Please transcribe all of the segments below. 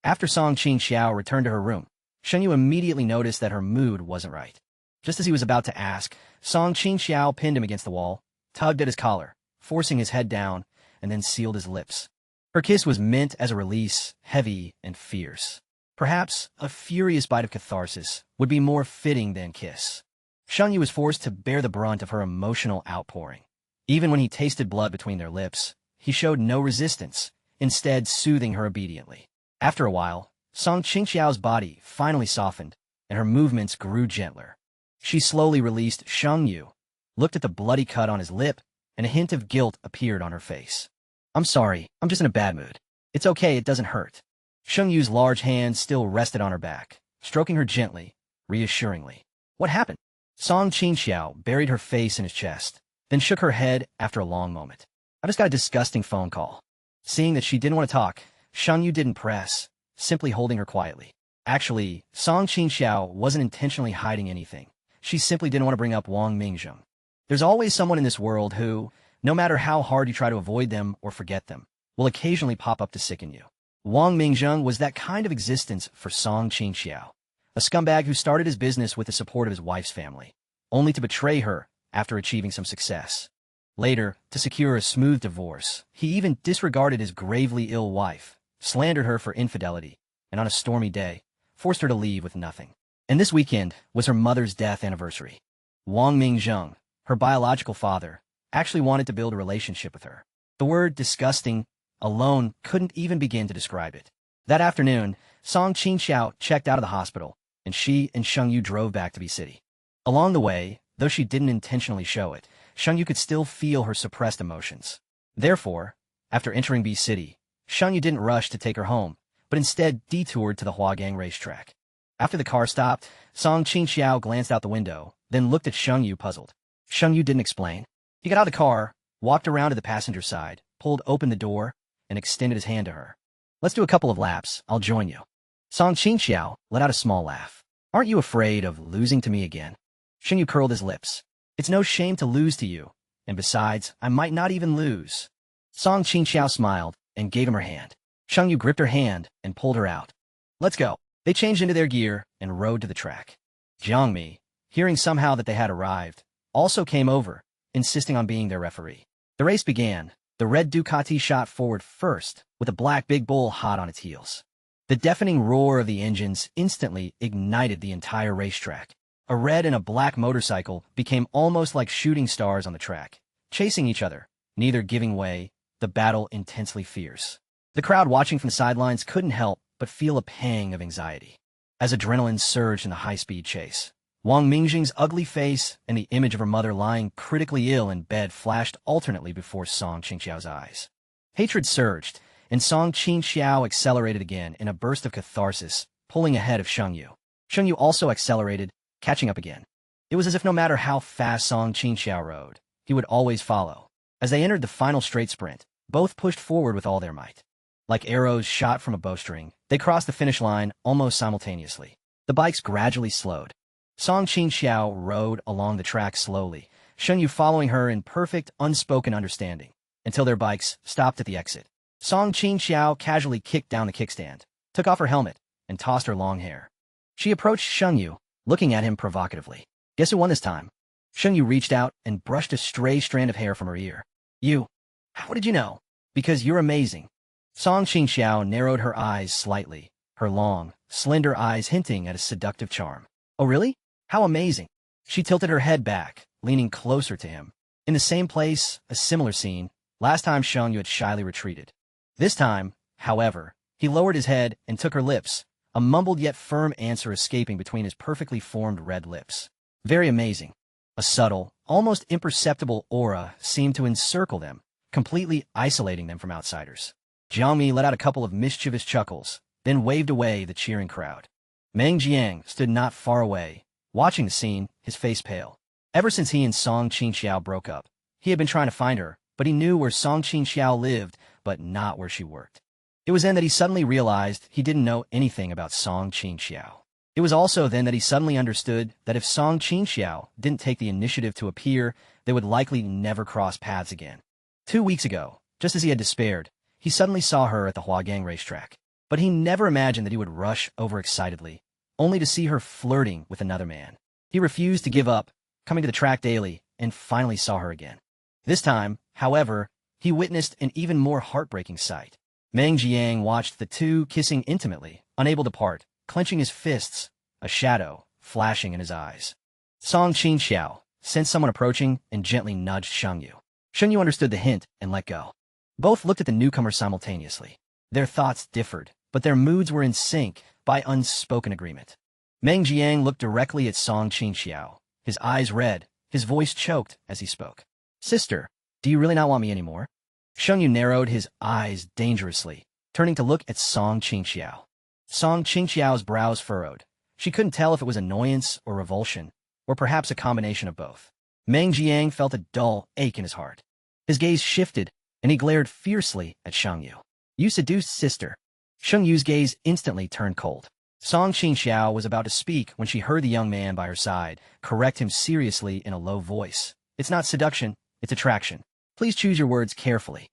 After Song Qingjiao returned to her room, Sheng Yu immediately noticed that her mood wasn't right. Just as he was about to ask, Song Qingjiao pinned him against the wall, tugged at his collar, forcing his head down, and then sealed his lips. Her kiss was meant as a release, heavy and fierce. Perhaps a furious bite of catharsis would be more fitting than kiss. Sheng Yu was forced to bear the brunt of her emotional outpouring. Even when he tasted blood between their lips, he showed no resistance, instead soothing her obediently. After a while, Song Qingjiao's body finally softened, and her movements grew gentler. She slowly released Sheng Yu, looked at the bloody cut on his lip, and a hint of guilt appeared on her face. "I'm sorry, I'm just in a bad mood. It's okay, it doesn't hurt." Sheng Yu's large hands still rested on her back, stroking her gently, reassuringly. "What happened?" Song Qingjiao buried her face in his chest, then shook her head after a long moment. "I just got a disgusting phone call." Seeing that she didn't want to talk, Sheng Yu didn't press, simply holding her quietly. Actually, Song Qingjiao wasn't intentionally hiding anything. She simply didn't want to bring up Wang Mingzhiyang. There's always someone in this world who, no matter how hard you try to avoid them or forget them, will occasionally pop up to sicken you. Wang Mingzhiyang was that kind of existence for Song Qingjiao, a scumbag who started his business with the support of his wife's family, only to betray her after achieving some success. Later, to secure a smooth divorce, he even disregarded his gravely ill wife, slandered her for infidelity, and on a stormy day, forced her to leave with nothing. And this weekend was her mother's death anniversary. Wang Mingzhiyang, her biological father, actually wanted to build a relationship with her. The word disgusting alone couldn't even begin to describe it. That afternoon, Song Qingjiao checked out of the hospital, and she and Sheng Yu drove back to B City. Along the way, though she didn't intentionally show it, Sheng Yu could still feel her suppressed emotions. Therefore, after entering B City, Sheng Yu didn't rush to take her home, but instead detoured to the Huagang racetrack. After the car stopped, Song Qingjiao glanced out the window, then looked at Sheng Yu puzzled. Sheng Yu didn't explain. He got out of the car, walked around to the passenger side, pulled open the door, and extended his hand to her. "Let's do a couple of laps, I'll join you." Song Qingjiao let out a small laugh. "Aren't you afraid of losing to me again?" Sheng Yu curled his lips. "It's no shame to lose to you, and besides, I might not even lose." Song Qingjiao smiled and gave him her hand. Sheng Yu gripped her hand and pulled her out. "Let's go." They changed into their gear and rode to the track. Jiangmi, hearing somehow that they had arrived, also came over, insisting on being their referee. The race began. The red Ducati shot forward first, with a black Big Bull hot on its heels. The deafening roar of the engines instantly ignited the entire racetrack. A red and a black motorcycle became almost like shooting stars on the track, chasing each other, neither giving way, the battle intensely fierce. The crowd watching from the sidelines couldn't help but feel a pang of anxiety as adrenaline surged in the high-speed chase. Wang Mingzhiyang's ugly face and the image of her mother lying critically ill in bed flashed alternately before Song Qingjiao's eyes. Hatred surged, and Song Qingjiao accelerated again in a burst of catharsis, pulling ahead of Sheng Yu. Sheng Yu also accelerated, catching up again. It was as if no matter how fast Song Qingjiao rode, he would always follow. As they entered the final straight sprint, both pushed forward with all their might. Like arrows shot from a bowstring, they crossed the finish line almost simultaneously. The bikes gradually slowed. Song Qingjiao rode along the track slowly, Sheng Yu following her in perfect, unspoken understanding, until their bikes stopped at the exit. Song Qingjiao casually kicked down the kickstand, took off her helmet, and tossed her long hair. She approached Sheng Yu, looking at him provocatively. "Guess who won this time?" Sheng Yu reached out and brushed a stray strand of hair from her ear. "You. How did you know?" "Because you're amazing." Song Qingjiao narrowed her eyes slightly, her long, slender eyes hinting at a seductive charm. "Oh really? How amazing." She tilted her head back, leaning closer to him. In the same place, a similar scene, last time Sheng Yu had shyly retreated. This time, however, he lowered his head and took her lips, a mumbled yet firm answer escaping between his perfectly formed red lips. "Very amazing." A subtle, almost imperceptible aura seemed to encircle them, completely isolating them from outsiders. Jiangmi let out a couple of mischievous chuckles, then waved away the cheering crowd. Meng Zhiyang stood not far away, watching the scene, his face pale. Ever since he and Song Qingjiao broke up, he had been trying to find her, but he knew where Song Qingjiao lived, but not where she worked. It was then that he suddenly realized he didn't know anything about Song Qingjiao. It was also then that he suddenly understood that if Song Qingjiao didn't take the initiative to appear, they would likely never cross paths again. 2 weeks ago, just as he had despaired, he suddenly saw her at the Huagang racetrack. But he never imagined that he would rush overexcitedly, only to see her flirting with another man. He refused to give up, coming to the track daily, and finally saw her again. This time, however, he witnessed an even more heartbreaking sight. Meng Zhiyang watched the two kissing intimately, unable to part, clenching his fists, a shadow flashing in his eyes. Song Qingjiao sensed someone approaching and gently nudged Sheng Yu. Sheng Yu understood the hint and let go. Both looked at the newcomer simultaneously. Their thoughts differed, but their moods were in sync by unspoken agreement. Meng Zhiyang looked directly at Song Qingjiao, his eyes red, his voice choked as he spoke. "Sister, do you really not want me anymore?" Sheng Yu narrowed his eyes dangerously, turning to look at Song Qingjiao. Song Qingjiao's brows furrowed. She couldn't tell if it was annoyance or revulsion, or perhaps a combination of both. Meng Zhiyang felt a dull ache in his heart. His gaze shifted, and he glared fiercely at Sheng Yu. "You seduced sister." Sheng Yu's gaze instantly turned cold. Song Qingjiao was about to speak when she heard the young man by her side correct him seriously in a low voice. "It's not seduction, it's attraction. Please choose your words carefully."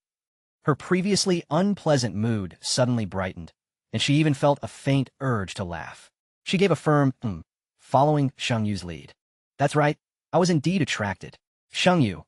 Her previously unpleasant mood suddenly brightened, and she even felt a faint urge to laugh. She gave a firm following Sheng Yu's lead. "That's right, I was indeed attracted." Sheng Yu.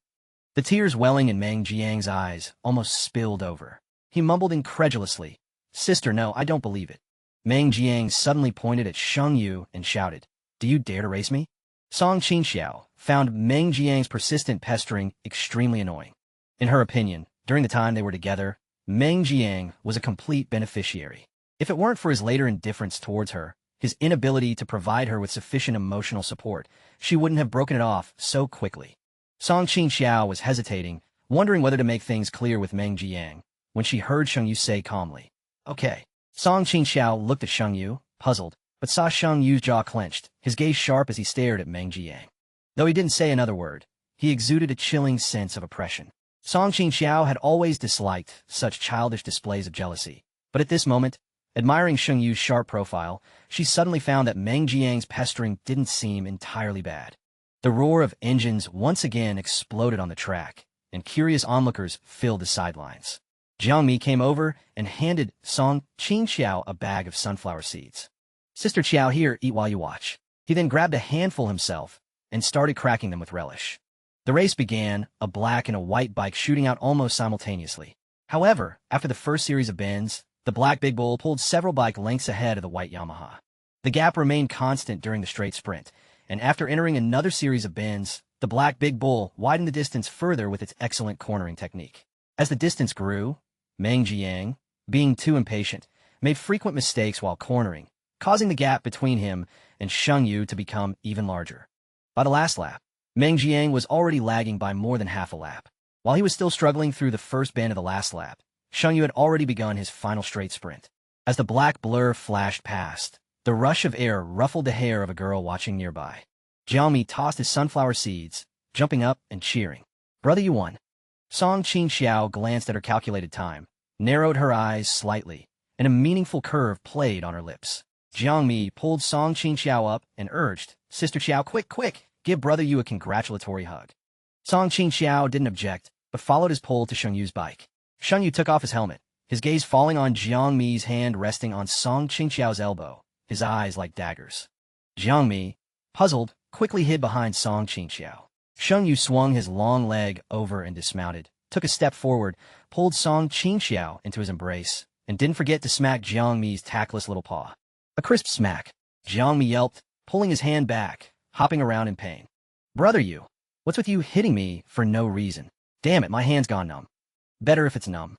The tears welling in Meng Zhiyang's eyes almost spilled over. He mumbled incredulously, "Sister, no, I don't believe it." Meng Zhiyang suddenly pointed at Sheng Yu and shouted, "Do you dare to race me?" Song Qingjiao found Meng Zhiyang's persistent pestering extremely annoying. In her opinion, during the time they were together, Meng Zhiyang was a complete beneficiary. If it weren't for his later indifference towards her, his inability to provide her with sufficient emotional support, she wouldn't have broken it off so quickly. Song Qingjiao was hesitating, wondering whether to make things clear with Meng Zhiyang, when she heard Sheng Yu say calmly, "Okay." Song Qingjiao looked at Sheng Yu, puzzled, but saw Sheng Yu's jaw clenched, his gaze sharp as he stared at Meng Zhiyang. Though he didn't say another word, he exuded a chilling sense of oppression. Song Qingjiao had always disliked such childish displays of jealousy, but at this moment, admiring Sheng Yu's sharp profile, she suddenly found that Meng Zhiyang's pestering didn't seem entirely bad. The roar of engines once again exploded on the track, and curious onlookers filled the sidelines. Jiang Mi came over and handed Song Qingjiao a bag of sunflower seeds. "Sister Qiao, here, eat while you watch." He then grabbed a handful himself and started cracking them with relish. The race began, a black and a white bike shooting out almost simultaneously. However, after the first series of bends, the black Big Bull pulled several bike lengths ahead of the white Yamaha. The gap remained constant during the straight sprint, and after entering another series of bends, the black Big Bull widened the distance further with its excellent cornering technique. As the distance grew, Meng Zhiyang, being too impatient, made frequent mistakes while cornering, causing the gap between him and Sheng Yu to become even larger. By the last lap, Meng Zhiyang was already lagging by more than half a lap. While he was still struggling through the first bend of the last lap, Sheng Yu had already begun his final straight sprint. As the black blur flashed past, the rush of air ruffled the hair of a girl watching nearby. Jiao Mi tossed his sunflower seeds, jumping up and cheering. "Brother, you won." Song Qingjiao glanced at her calculated time, narrowed her eyes slightly, and a meaningful curve played on her lips. Jiang Mi pulled Song Qingjiao up and urged, "Sister Qiao, quick, quick, give Brother Yu a congratulatory hug." Song Qingjiao didn't object, but followed his pull to Sheng Yu's bike. Sheng Yu took off his helmet, his gaze falling on Jiang Mi's hand resting on Song Qingjiao's elbow, his eyes like daggers. Jiang Mi, puzzled, quickly hid behind Song Qingjiao. Sheng Yu swung his long leg over and dismounted, took a step forward, pulled Song Qingjiao into his embrace, and didn't forget to smack Jiang Mi's tactless little paw. A crisp smack. Jiang Mi yelped, pulling his hand back, hopping around in pain. "Brother Yu, what's with you hitting me for no reason? Damn it, my hand's gone numb." "Better if it's numb."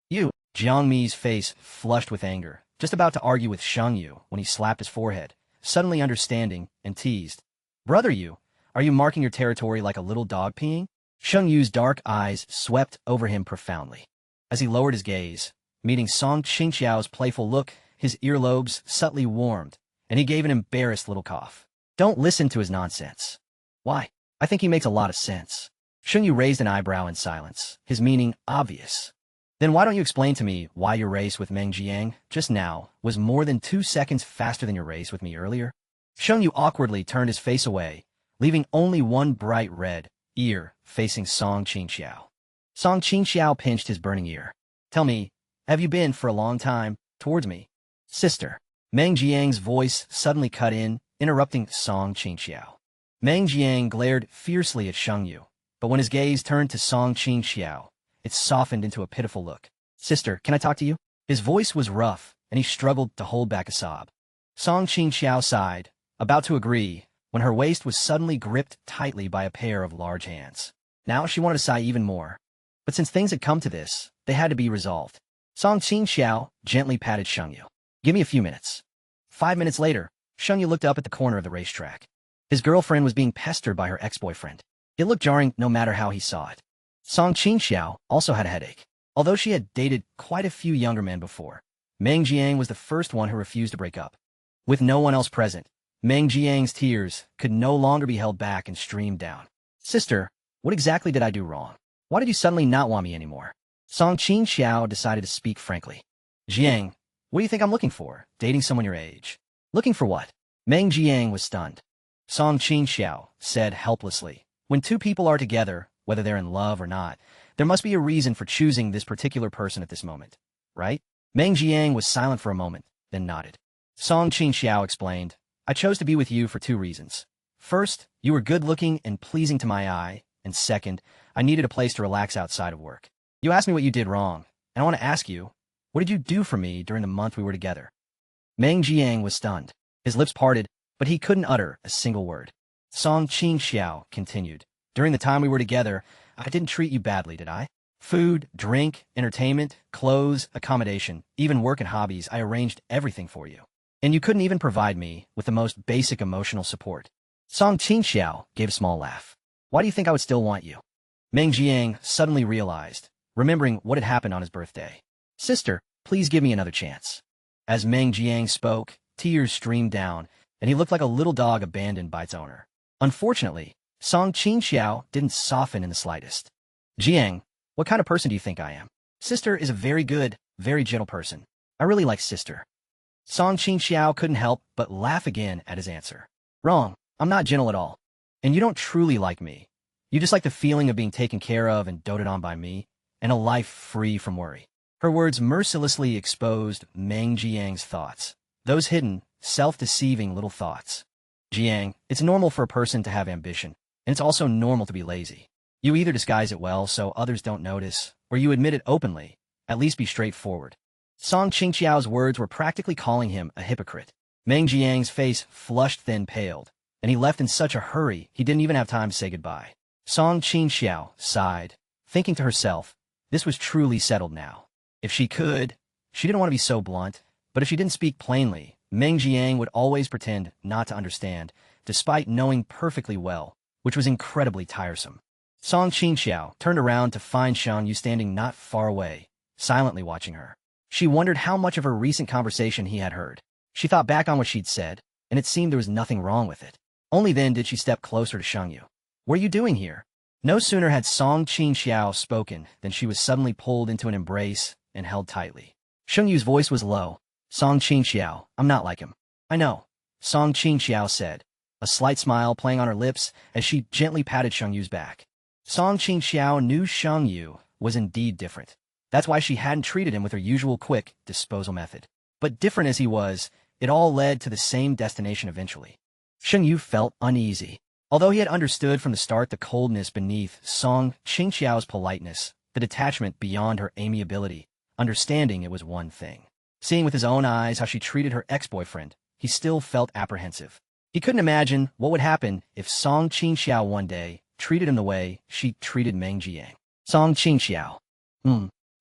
"You." Jiang Mi's face flushed with anger, just about to argue with Sheng Yu when he slapped his forehead, suddenly understanding, and teased. "Brother Yu, are you marking your territory like a little dog peeing?" Sheng Yu's dark eyes swept over him profoundly. As he lowered his gaze, meeting Song Qingjiao's playful look, his earlobes subtly warmed, and he gave an embarrassed little cough. "Don't listen to his nonsense." "Why? I think he makes a lot of sense." Sheng Yu raised an eyebrow in silence, his meaning obvious. "Then why don't you explain to me why your race with Meng Zhiyang just now was more than 2 seconds faster than your race with me earlier?" Sheng Yu awkwardly turned his face away, leaving only one bright red ear facing Song Qingjiao. Song Qingjiao pinched his burning ear. "Tell me, have you been for a long time towards me?" Sister. Meng Zhiyang's voice suddenly cut in, interrupting Song Qingjiao. Meng Zhiyang glared fiercely at Sheng Yu, but when his gaze turned to Song Qingjiao, it softened into a pitiful look. Sister, can I talk to you? His voice was rough, and he struggled to hold back a sob. Song Qingjiao sighed, about to agree, when her waist was suddenly gripped tightly by a pair of large hands. Now she wanted to sigh even more. But since things had come to this, they had to be resolved. Song Qingjiao gently patted Sheng Yu. Give me a few minutes. 5 minutes later, Sheng Yu looked up at the corner of the racetrack. His girlfriend was being pestered by her ex-boyfriend. It looked jarring no matter how he saw it. Song Qingjiao also had a headache. Although she had dated quite a few younger men before, Meng Zhiyang was the first one who refused to break up. With no one else present, Meng Zhiyang's tears could no longer be held back and streamed down. Sister, what exactly did I do wrong? Why did you suddenly not want me anymore? Song Qingjiao decided to speak frankly. Zhiyang, what do you think I'm looking for? Dating someone your age. Looking for what? Meng Zhiyang was stunned. Song Qingjiao said helplessly, when two people are together, whether they're in love or not, there must be a reason for choosing this particular person at this moment, right? Meng Zhiyang was silent for a moment, then nodded. Song Qingjiao explained, I chose to be with you for 2 reasons. First, you were good-looking and pleasing to my eye, and second, I needed a place to relax outside of work. You asked me what you did wrong, and I want to ask you, what did you do for me during the month we were together? Meng Zhiyang was stunned. His lips parted, but he couldn't utter a single word. Song Qingjiao continued, during the time we were together, I didn't treat you badly, did I? Food, drink, entertainment, clothes, accommodation, even work and hobbies, I arranged everything for you. And you couldn't even provide me with the most basic emotional support. Song Qingjiao gave a small laugh. Why do you think I would still want you? Meng Zhiyang suddenly realized, remembering what had happened on his birthday. Sister, please give me another chance. As Meng Zhiyang spoke, tears streamed down, and he looked like a little dog abandoned by its owner. Unfortunately, Song Qingjiao didn't soften in the slightest. Zhiyang, what kind of person do you think I am? Sister is a very good, very gentle person. I really like Sister. Song Qingjiao couldn't help but laugh again at his answer. Wrong, I'm not gentle at all. And you don't truly like me. You just like the feeling of being taken care of and doted on by me, and a life free from worry. Her words mercilessly exposed Meng Zhiyang's thoughts. Those hidden, self-deceiving little thoughts. Zhiyang, it's normal for a person to have ambition, and it's also normal to be lazy. You either disguise it well so others don't notice, or you admit it openly. At least be straightforward. Song Qingjiao's words were practically calling him a hypocrite. Meng Zhiyang's face flushed then paled, and he left in such a hurry he didn't even have time to say goodbye. Song Qingjiao sighed, thinking to herself, this was truly settled now. If she could, she didn't want to be so blunt, but if she didn't speak plainly, Meng Zhiyang would always pretend not to understand, despite knowing perfectly well, which was incredibly tiresome. Song Qingjiao turned around to find Sheng Yu standing not far away, silently watching her. She wondered how much of her recent conversation he had heard. She thought back on what she'd said, and it seemed there was nothing wrong with it. Only then did she step closer to Sheng Yu. What are you doing here? No sooner had Song Qingjiao spoken than she was suddenly pulled into an embrace and held tightly. Sheng Yu's voice was low. Song Qingjiao, I'm not like him. I know, Song Qingjiao said, a slight smile playing on her lips as she gently patted Sheng Yu's back. Song Qingjiao knew Sheng Yu was indeed different. That's why she hadn't treated him with her usual quick disposal method. But different as he was, it all led to the same destination eventually. Sheng Yu felt uneasy. Although he had understood from the start the coldness beneath Song Qingjiao's politeness, the detachment beyond her amiability, understanding it was one thing. Seeing with his own eyes how she treated her ex-boyfriend, he still felt apprehensive. He couldn't imagine what would happen if Song Qingjiao one day treated him the way she treated Meng Zhiyang. Song Qingjiao.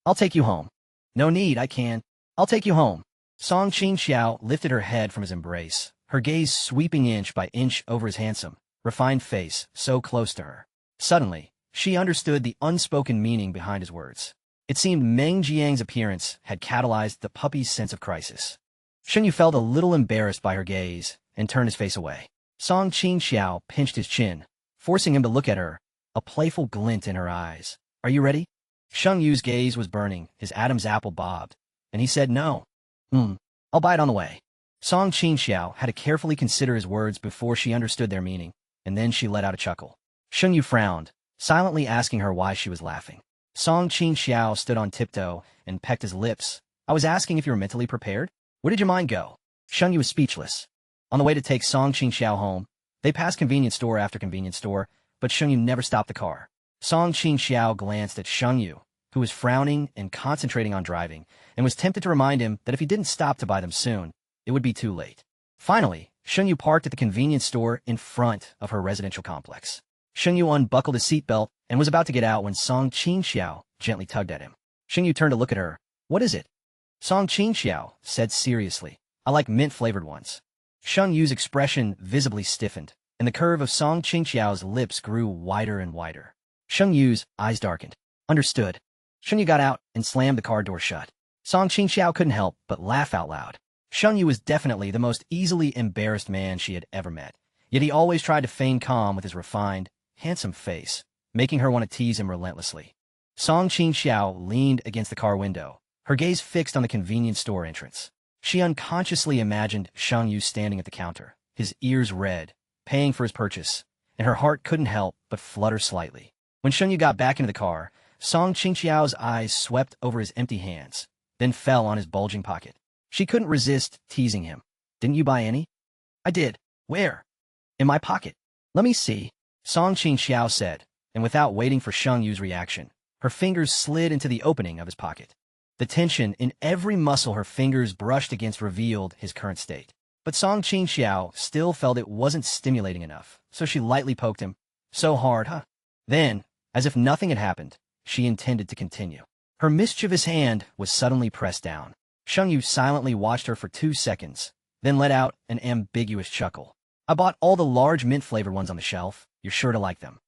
I'll take you home. No need, I can. I'll take you home. Song Qingjiao lifted her head from his embrace, her gaze sweeping inch by inch over his handsome, refined face so close to her. Suddenly, she understood the unspoken meaning behind his words. It seemed Meng Zhiyang's appearance had catalyzed the puppy's sense of crisis. Sheng Yu felt a little embarrassed by her gaze and turned his face away. Song Qingjiao pinched his chin, forcing him to look at her, a playful glint in her eyes. Are you ready? Sheng Yu's gaze was burning, his Adam's apple bobbed, and he said no. I'll buy it on the way. Song Qingjiao had to carefully consider his words before she understood their meaning, and then she let out a chuckle. Sheng Yu frowned, silently asking her why she was laughing. Song Qingjiao stood on tiptoe and pecked his lips. I was asking if you were mentally prepared? Where did your mind go? Sheng Yu was speechless. On the way to take Song Qingjiao home, they passed convenience store after convenience store, but Sheng Yu never stopped the car. Song Qingjiao glanced at Sheng Yu, who was frowning and concentrating on driving, and was tempted to remind him that if he didn't stop to buy them soon, it would be too late. Finally, Sheng Yu parked at the convenience store in front of her residential complex. Sheng Yu unbuckled his seatbelt and was about to get out when Song Qingjiao gently tugged at him. Sheng Yu turned to look at her. What is it? Song Qingjiao said seriously. I like mint-flavored ones. Sheng Yu's expression visibly stiffened, and the curve of Song Qingjiao's lips grew wider and wider. Sheng Yu's eyes darkened. Understood. Sheng Yu got out and slammed the car door shut. Song Qingjiao couldn't help but laugh out loud. Sheng Yu was definitely the most easily embarrassed man she had ever met, yet he always tried to feign calm with his refined, handsome face, making her want to tease him relentlessly. Song Qingjiao leaned against the car window, her gaze fixed on the convenience store entrance. She unconsciously imagined Sheng Yu standing at the counter, his ears red, paying for his purchase, and her heart couldn't help but flutter slightly. When Sheng Yu got back into the car, Song Qingjiao's eyes swept over his empty hands, then fell on his bulging pocket. She couldn't resist teasing him. Didn't you buy any? I did. Where? In my pocket. Let me see, Song Qingjiao said, and without waiting for Sheng Yu's reaction, her fingers slid into the opening of his pocket. The tension in every muscle her fingers brushed against revealed his current state. But Song Qingjiao still felt it wasn't stimulating enough, so she lightly poked him. So hard, huh? Then, as if nothing had happened, she intended to continue. Her mischievous hand was suddenly pressed down. Sheng Yu silently watched her for 2 seconds, then let out an ambiguous chuckle. I bought all the large mint-flavored ones on the shelf. You're sure to like them.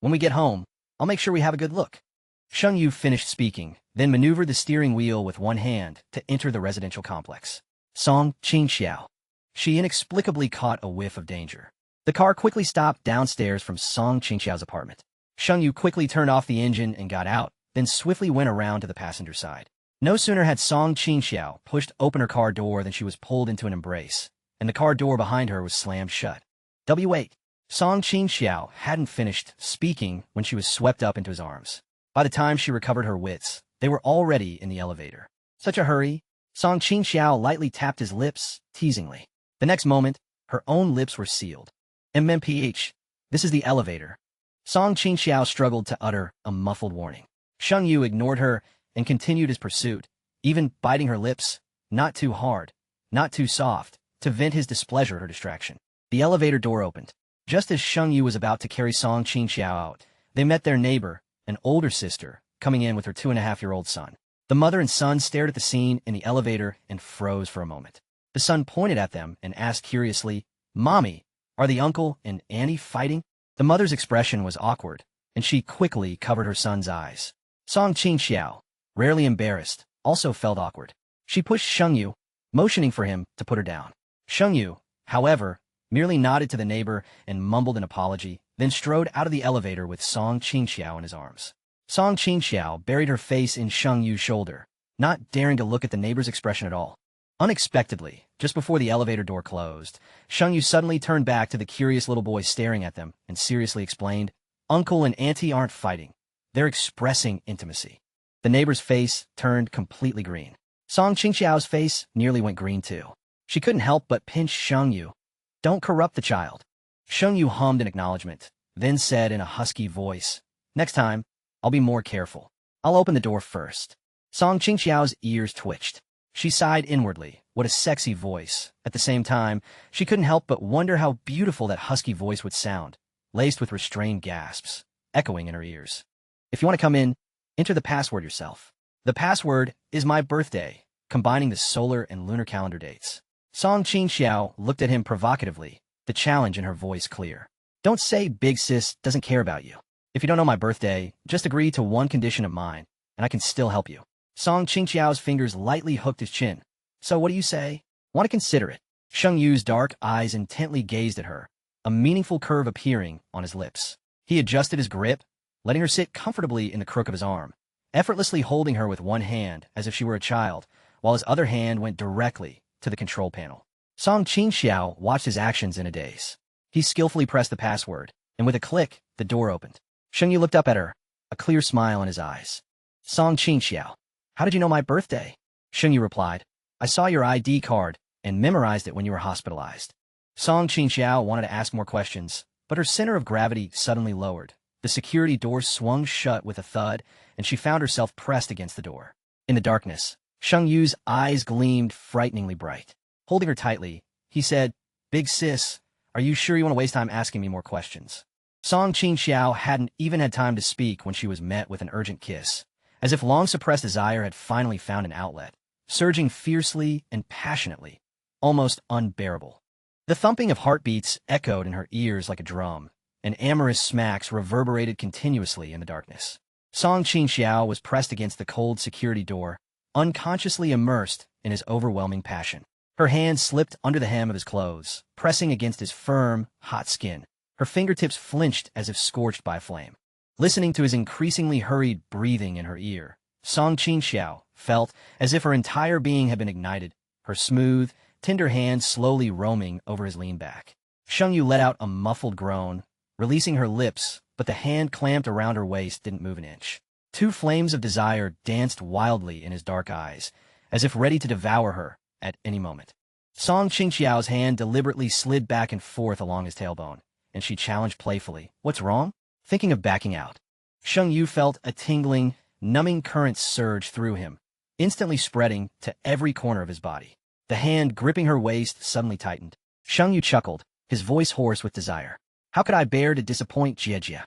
When we get home, I'll make sure we have a good look. Sheng Yu finished speaking, then maneuvered the steering wheel with one hand to enter the residential complex. Song Qingjiao. She inexplicably caught a whiff of danger. The car quickly stopped downstairs from Song Qingjiao's apartment. Sheng Yu quickly turned off the engine and got out, then swiftly went around to the passenger side. No sooner had Song Qingjiao pushed open her car door than she was pulled into an embrace, and the car door behind her was slammed shut. Wait. Song Qingjiao hadn't finished speaking when she was swept up into his arms. By the time she recovered her wits, they were already in the elevator. Such a hurry? Song Qingjiao lightly tapped his lips, teasingly. The next moment, her own lips were sealed. MMPH. This is the elevator. Song Qingjiao struggled to utter a muffled warning. Sheng Yu ignored her and continued his pursuit, even biting her lips, not too hard, not too soft, to vent his displeasure at her distraction. The elevator door opened. Just as Sheng Yu was about to carry Song Qingjiao out, they met their neighbor, an older sister, coming in with her 2.5-year-old son. The mother and son stared at the scene in the elevator and froze for a moment. The son pointed at them and asked curiously, Mommy, are the uncle and auntie fighting? The mother's expression was awkward, and she quickly covered her son's eyes. Song Qingjiao, rarely embarrassed, also felt awkward. She pushed Sheng Yu, motioning for him to put her down. Sheng Yu, however, merely nodded to the neighbor and mumbled an apology, then strode out of the elevator with Song Qingjiao in his arms. Song Qingjiao buried her face in Sheng Yu's shoulder, not daring to look at the neighbor's expression at all. Unexpectedly, just before the elevator door closed, Sheng Yu suddenly turned back to the curious little boy staring at them and seriously explained, Uncle and Auntie aren't fighting. They're expressing intimacy. The neighbor's face turned completely green. Song Qingjiao's face nearly went green too. She couldn't help but pinch Sheng Yu. Don't corrupt the child. Sheng Yu hummed in acknowledgement, then said in a husky voice, Next time, I'll be more careful. I'll open the door first. Song Qingjiao's ears twitched. She sighed inwardly. What a sexy voice. At the same time, she couldn't help but wonder how beautiful that husky voice would sound, laced with restrained gasps, echoing in her ears. If you want to come in, enter the password yourself. The password is my birthday, combining the solar and lunar calendar dates. Song Qingjiao looked at him provocatively, the challenge in her voice clear. Don't say big sis doesn't care about you. If you don't know my birthday, just agree to one condition of mine, and I can still help you. Song Qingjiao's fingers lightly hooked his chin. So what do you say? Want to consider it? Sheng Yu's dark eyes intently gazed at her, a meaningful curve appearing on his lips. He adjusted his grip, letting her sit comfortably in the crook of his arm, effortlessly holding her with one hand as if she were a child, while his other hand went directly to the control panel. Song Qingjiao watched his actions in a daze. He skillfully pressed the password, and with a click, the door opened. Sheng Yu looked up at her, a clear smile in his eyes. Song Qingjiao, how did you know my birthday? Sheng Yu replied, I saw your ID card and memorized it when you were hospitalized. Song Qingjiao wanted to ask more questions, but her center of gravity suddenly lowered. The security door swung shut with a thud, and she found herself pressed against the door. In the darkness, Sheng Yu's eyes gleamed frighteningly bright. Holding her tightly, he said, "Big sis, are you sure you want to waste time asking me more questions?" Song Qingjiao hadn't even had time to speak when she was met with an urgent kiss, as if long-suppressed desire had finally found an outlet, surging fiercely and passionately, almost unbearable. The thumping of heartbeats echoed in her ears like a drum, and amorous smacks reverberated continuously in the darkness. Song Qingjiao was pressed against the cold security door, unconsciously immersed in his overwhelming passion. Her hand slipped under the hem of his clothes, pressing against his firm, hot skin. Her fingertips flinched as if scorched by a flame. Listening to his increasingly hurried breathing in her ear, Song Qingjiao felt as if her entire being had been ignited, her smooth, tender hand slowly roaming over his lean back. Sheng Yu let out a muffled groan, releasing her lips, but the hand clamped around her waist didn't move an inch. Two flames of desire danced wildly in his dark eyes, as if ready to devour her at any moment. Song Qingjiao's hand deliberately slid back and forth along his tailbone, and she challenged playfully, "What's wrong?" Thinking of backing out. Sheng Yu felt a tingling, numbing current surge through him, instantly spreading to every corner of his body. The hand gripping her waist suddenly tightened. Sheng Yu chuckled, his voice hoarse with desire. "How could I bear to disappoint Jie?"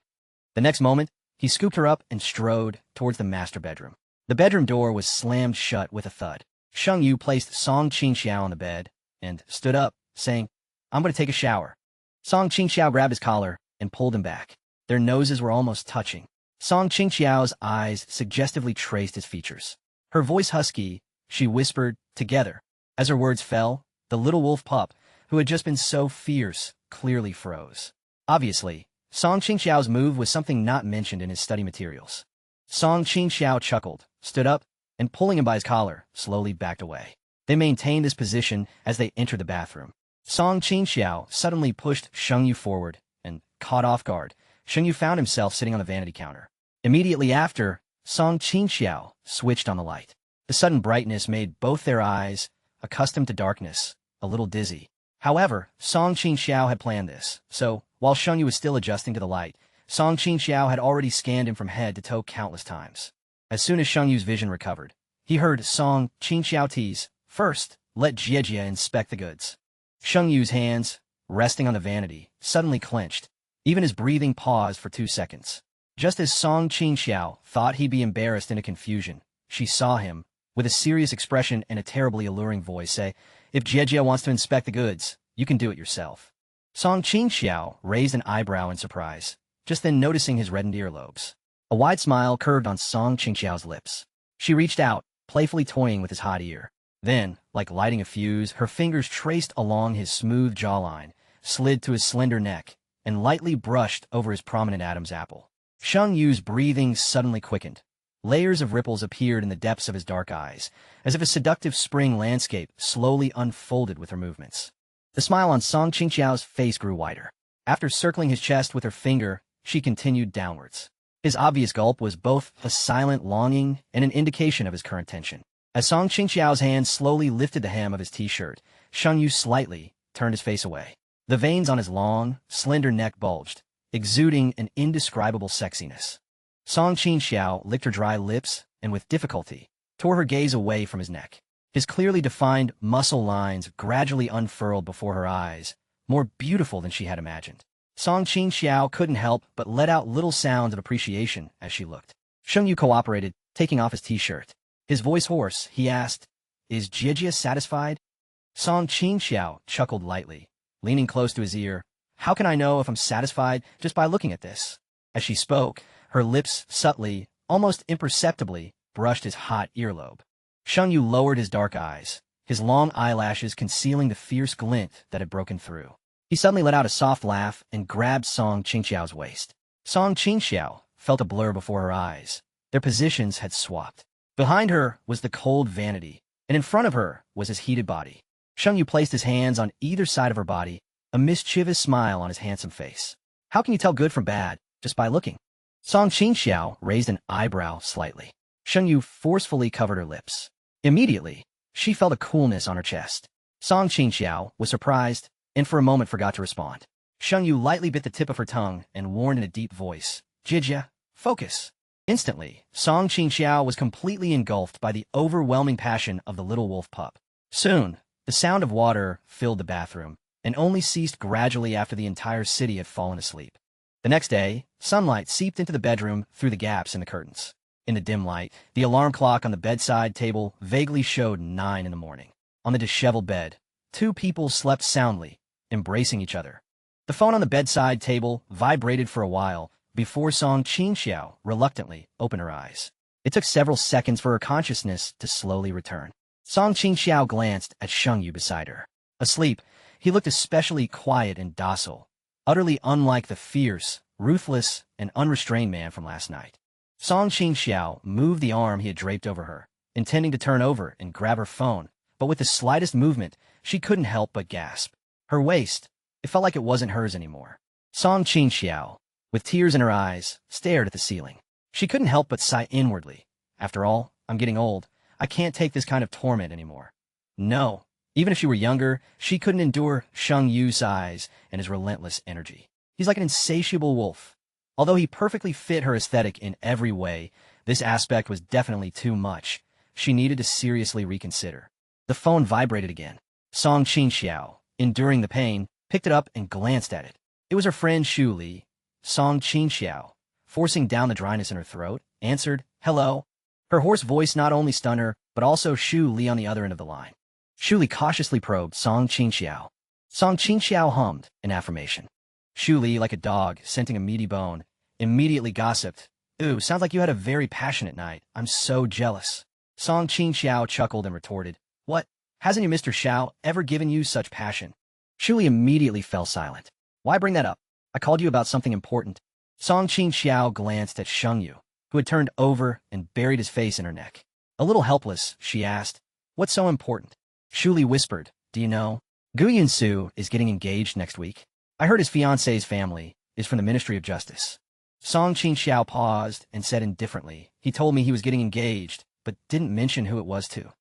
The next moment, he scooped her up and strode towards the master bedroom. The bedroom door was slammed shut with a thud. Sheng Yu placed Song Qingjiao on the bed and stood up, saying, "I'm going to take a shower." Song Qingjiao grabbed his collar and pulled him back. Their noses were almost touching. Song Qingjiao's eyes suggestively traced his features. Her voice husky, she whispered, "Together." As her words fell, the little wolf pup, who had just been so fierce, clearly froze. Obviously, Song Qingjiao's move was something not mentioned in his study materials. Song Qingjiao chuckled, stood up, and pulling him by his collar, slowly backed away. They maintained this position as they entered the bathroom. Song Qingjiao suddenly pushed Sheng Yu forward, and, caught off guard, Sheng Yu found himself sitting on the vanity counter. Immediately after, Song Qingjiao switched on the light. The sudden brightness made both their eyes, accustomed to darkness, a little dizzy. However, Song Qingjiao had planned this, so, while Sheng Yu was still adjusting to the light, Song Qingjiao had already scanned him from head to toe countless times. As soon as Sheng Yu's vision recovered, he heard Song Qingjiao tease, "First, let Jie inspect the goods." Sheng Yu's hands, resting on the vanity, suddenly clenched. Even his breathing paused for 2 seconds. Just as Song Qingjiao thought he'd be embarrassed into confusion, she saw him, with a serious expression and a terribly alluring voice, say, "If Jie wants to inspect the goods, you can do it yourself." Song Qingjiao raised an eyebrow in surprise, just then noticing his reddened earlobes. A wide smile curved on Song Qingjiao's lips. She reached out, playfully toying with his hot ear. Then, like lighting a fuse, her fingers traced along his smooth jawline, slid to his slender neck, and lightly brushed over his prominent Adam's apple. Sheng Yu's breathing suddenly quickened. Layers of ripples appeared in the depths of his dark eyes, as if a seductive spring landscape slowly unfolded with her movements. The smile on Song Qingjiao's face grew wider. After circling his chest with her finger, she continued downwards. His obvious gulp was both a silent longing and an indication of his current tension. As Song Qingjiao's hand slowly lifted the hem of his t-shirt, Sheng Yu slightly turned his face away. The veins on his long, slender neck bulged, exuding an indescribable sexiness. Song Qingjiao licked her dry lips and, with difficulty, tore her gaze away from his neck. His clearly defined muscle lines gradually unfurled before her eyes, more beautiful than she had imagined. Song Qingjiao couldn't help but let out little sounds of appreciation as she looked. Sheng Yu cooperated, taking off his t-shirt. His voice hoarse, he asked, "Is Jie satisfied?" Song Qingjiao chuckled lightly, leaning close to his ear. "How can I know if I'm satisfied just by looking at this?" As she spoke, her lips subtly, almost imperceptibly, brushed his hot earlobe. Sheng Yu lowered his dark eyes, his long eyelashes concealing the fierce glint that had broken through. He suddenly let out a soft laugh and grabbed Song Qingjiao's waist. Song Qingjiao felt a blur before her eyes. Their positions had swapped. Behind her was the cold vanity, and in front of her was his heated body. Sheng Yu placed his hands on either side of her body, a mischievous smile on his handsome face. "How can you tell good from bad just by looking?" Song Qingjiao raised an eyebrow slightly. Sheng Yu forcefully covered her lips. Immediately, She felt a coolness on her chest. Song Qingjiao was surprised and for a moment forgot to respond. Sheng Yu lightly bit the tip of her tongue and warned in a deep voice, "Jijia, focus." Instantly, Song Qingjiao was completely engulfed by the overwhelming passion of the little wolf pup. Soon, the sound of water filled the bathroom, and only ceased gradually after the entire city had fallen asleep. The next day, sunlight seeped into the bedroom through the gaps in the curtains. In the dim light, the alarm clock on the bedside table vaguely showed 9 in the morning. On the disheveled bed, 2 people slept soundly, embracing each other. The phone on the bedside table vibrated for a while before Song Qingjiao reluctantly opened her eyes. It took several seconds for her consciousness to slowly return. Song Qingjiao glanced at Sheng Yu beside her. Asleep, he looked especially quiet and docile, utterly unlike the fierce, ruthless, and unrestrained man from last night. Song Qingjiao moved the arm he had draped over her, intending to turn over and grab her phone, but with the slightest movement, she couldn't help but gasp. Her waist, it felt like it wasn't hers anymore. Song Qingjiao, with tears in her eyes, stared at the ceiling. She couldn't help but sigh inwardly. After all, I'm getting old. I can't take this kind of torment anymore. No, even if she were younger, she couldn't endure Sheng Yu's eyes and his relentless energy. He's like an insatiable wolf. Although he perfectly fit her aesthetic in every way, this aspect was definitely too much. She needed to seriously reconsider. The phone vibrated again. Song Qingjiao, enduring the pain, picked it up and glanced at it. It was her friend Shu Li. Song Qingjiao, forcing down the dryness in her throat, answered, "Hello." Her hoarse voice not only stunned her, but also Shu Li on the other end of the line. Shu Li cautiously probed Song Qingjiao. Song Qingjiao hummed in affirmation. Shu Li, like a dog scenting a meaty bone, immediately gossiped, "Ooh, sounds like you had a very passionate night. I'm so jealous." Song Qingjiao chuckled and retorted, "What? Hasn't your Mr. Xiao ever given you such passion?" Shu Li immediately fell silent. "Why bring that up? I called you about something important." Song Qingjiao glanced at Sheng Yu, who had turned over and buried his face in her neck. A little helpless, she asked, "What's so important?" Shu Li whispered, "Do you know? Gu Yunsu is getting engaged next week. I heard his fiancée's family is from the Ministry of Justice." Song Qingjiao paused and said indifferently, "He told me he was getting engaged, but didn't mention who it was to."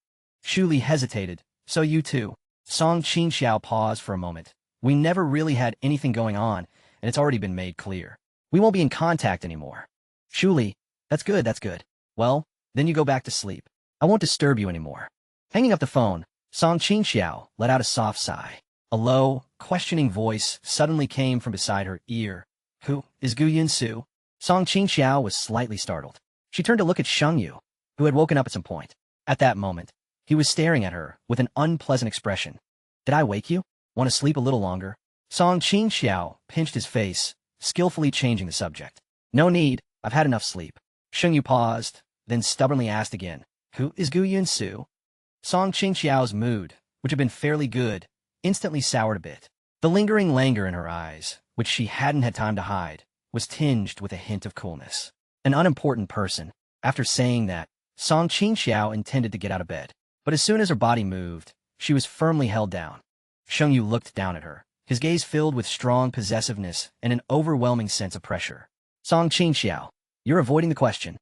Shu Li hesitated, "So you too?" Song Qingjiao paused for a moment. "We never really had anything going on, and it's already been made clear. We won't be in contact anymore." Shu Li, that's good, that's good. "Well, then you go back to sleep. I won't disturb you anymore." Hanging up the phone, Song Qingjiao let out a soft sigh. A low, questioning voice suddenly came from beside her ear. "Who is Gu Yunsu?" Song Qingjiao was slightly startled. She turned to look at Sheng Yu, who had woken up at some point. At that moment, he was staring at her with an unpleasant expression. "Did I wake you? Want to sleep a little longer?" Song Qingjiao pinched his face, skillfully changing the subject. "No need, I've had enough sleep." Sheng Yu paused, then stubbornly asked again, "Who is Gu Yunsu?" Song Qingjiao's mood, which had been fairly good, instantly soured a bit. The lingering languor in her eyes, which she hadn't had time to hide, was tinged with a hint of coolness. An unimportant person. After saying that, Song Qingjiao intended to get out of bed. But as soon as her body moved, she was firmly held down. Sheng Yu looked down at her, his gaze filled with strong possessiveness and an overwhelming sense of pressure. "Song Qingjiao, you're avoiding the question."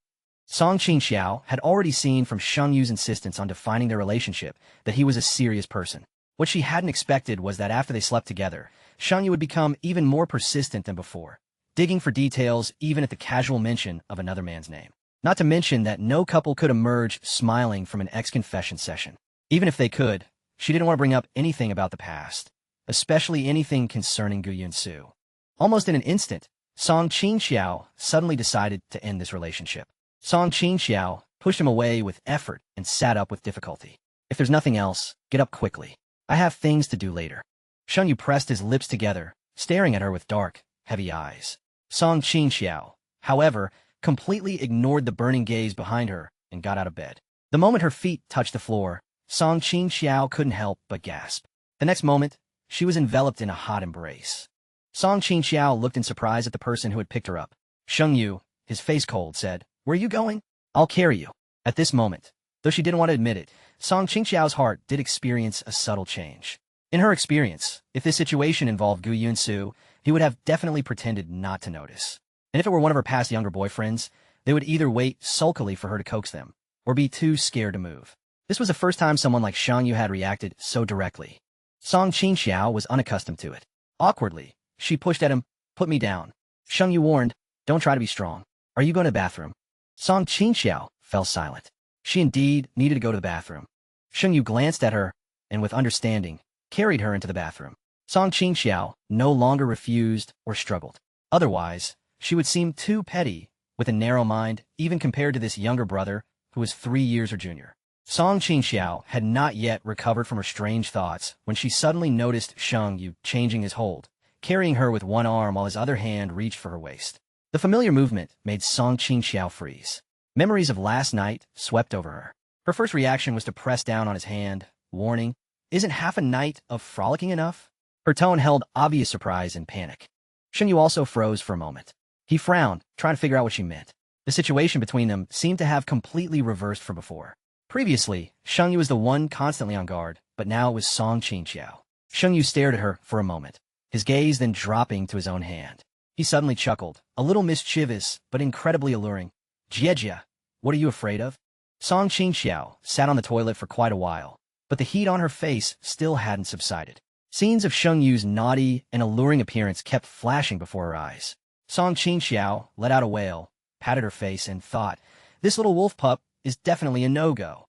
Song Qingjiao had already seen from Sheng Yu's insistence on defining their relationship that he was a serious person. What she hadn't expected was that after they slept together, Sheng Yu would become even more persistent than before, digging for details even at the casual mention of another man's name. Not to mention that no couple could emerge smiling from an ex-confession session. Even if they could, she didn't want to bring up anything about the past, especially anything concerning Gu Yunsu. Almost in an instant, Song Qingjiao suddenly decided to end this relationship. Song Qingjiao pushed him away with effort and sat up with difficulty. "If there's nothing else, get up quickly. I have things to do later." Sheng Yu pressed his lips together, staring at her with dark, heavy eyes. Song Qingjiao, however, completely ignored the burning gaze behind her and got out of bed. The moment her feet touched the floor, Song Qingjiao couldn't help but gasp. The next moment, she was enveloped in a hot embrace. Song Qingjiao looked in surprise at the person who had picked her up. Sheng Yu, his face cold, said, "Where are you going?" "I'll carry you." At this moment, though she didn't want to admit it, Song Qingjiao's heart did experience a subtle change. In her experience, if this situation involved Gu Yunsu, he would have definitely pretended not to notice. And if it were one of her past younger boyfriends, they would either wait sulkily for her to coax them, or be too scared to move. This was the first time someone like Sheng Yu had reacted so directly. Song Qingjiao was unaccustomed to it. Awkwardly, she pushed at him. Put me down. Sheng Yu warned, don't try to be strong. Are you going to the bathroom? Song Qingjiao fell silent. She indeed needed to go to the bathroom. Sheng Yu glanced at her, and with understanding, carried her into the bathroom. Song Qingjiao no longer refused or struggled. Otherwise, she would seem too petty, with a narrow mind, even compared to this younger brother, who was 3 years her junior. Song Qingjiao had not yet recovered from her strange thoughts when she suddenly noticed Sheng Yu changing his hold, carrying her with one arm while his other hand reached for her waist. The familiar movement made Song Qingjiao freeze. Memories of last night swept over her. Her first reaction was to press down on his hand, warning, isn't half a night of frolicking enough? Her tone held obvious surprise and panic. Sheng Yu also froze for a moment. He frowned, trying to figure out what she meant. The situation between them seemed to have completely reversed from before. Previously, Sheng Yu was the one constantly on guard, but now it was Song Qingjiao. Sheng Yu stared at her for a moment, his gaze then dropping to his own hand. He suddenly chuckled, a little mischievous, but incredibly alluring. Jie, what are you afraid of? Song Qingjiao sat on the toilet for quite a while, but the heat on her face still hadn't subsided. Scenes of Sheng Yu's naughty and alluring appearance kept flashing before her eyes. Song Qingjiao let out a wail, patted her face, and thought, this little wolf pup is definitely a no-go.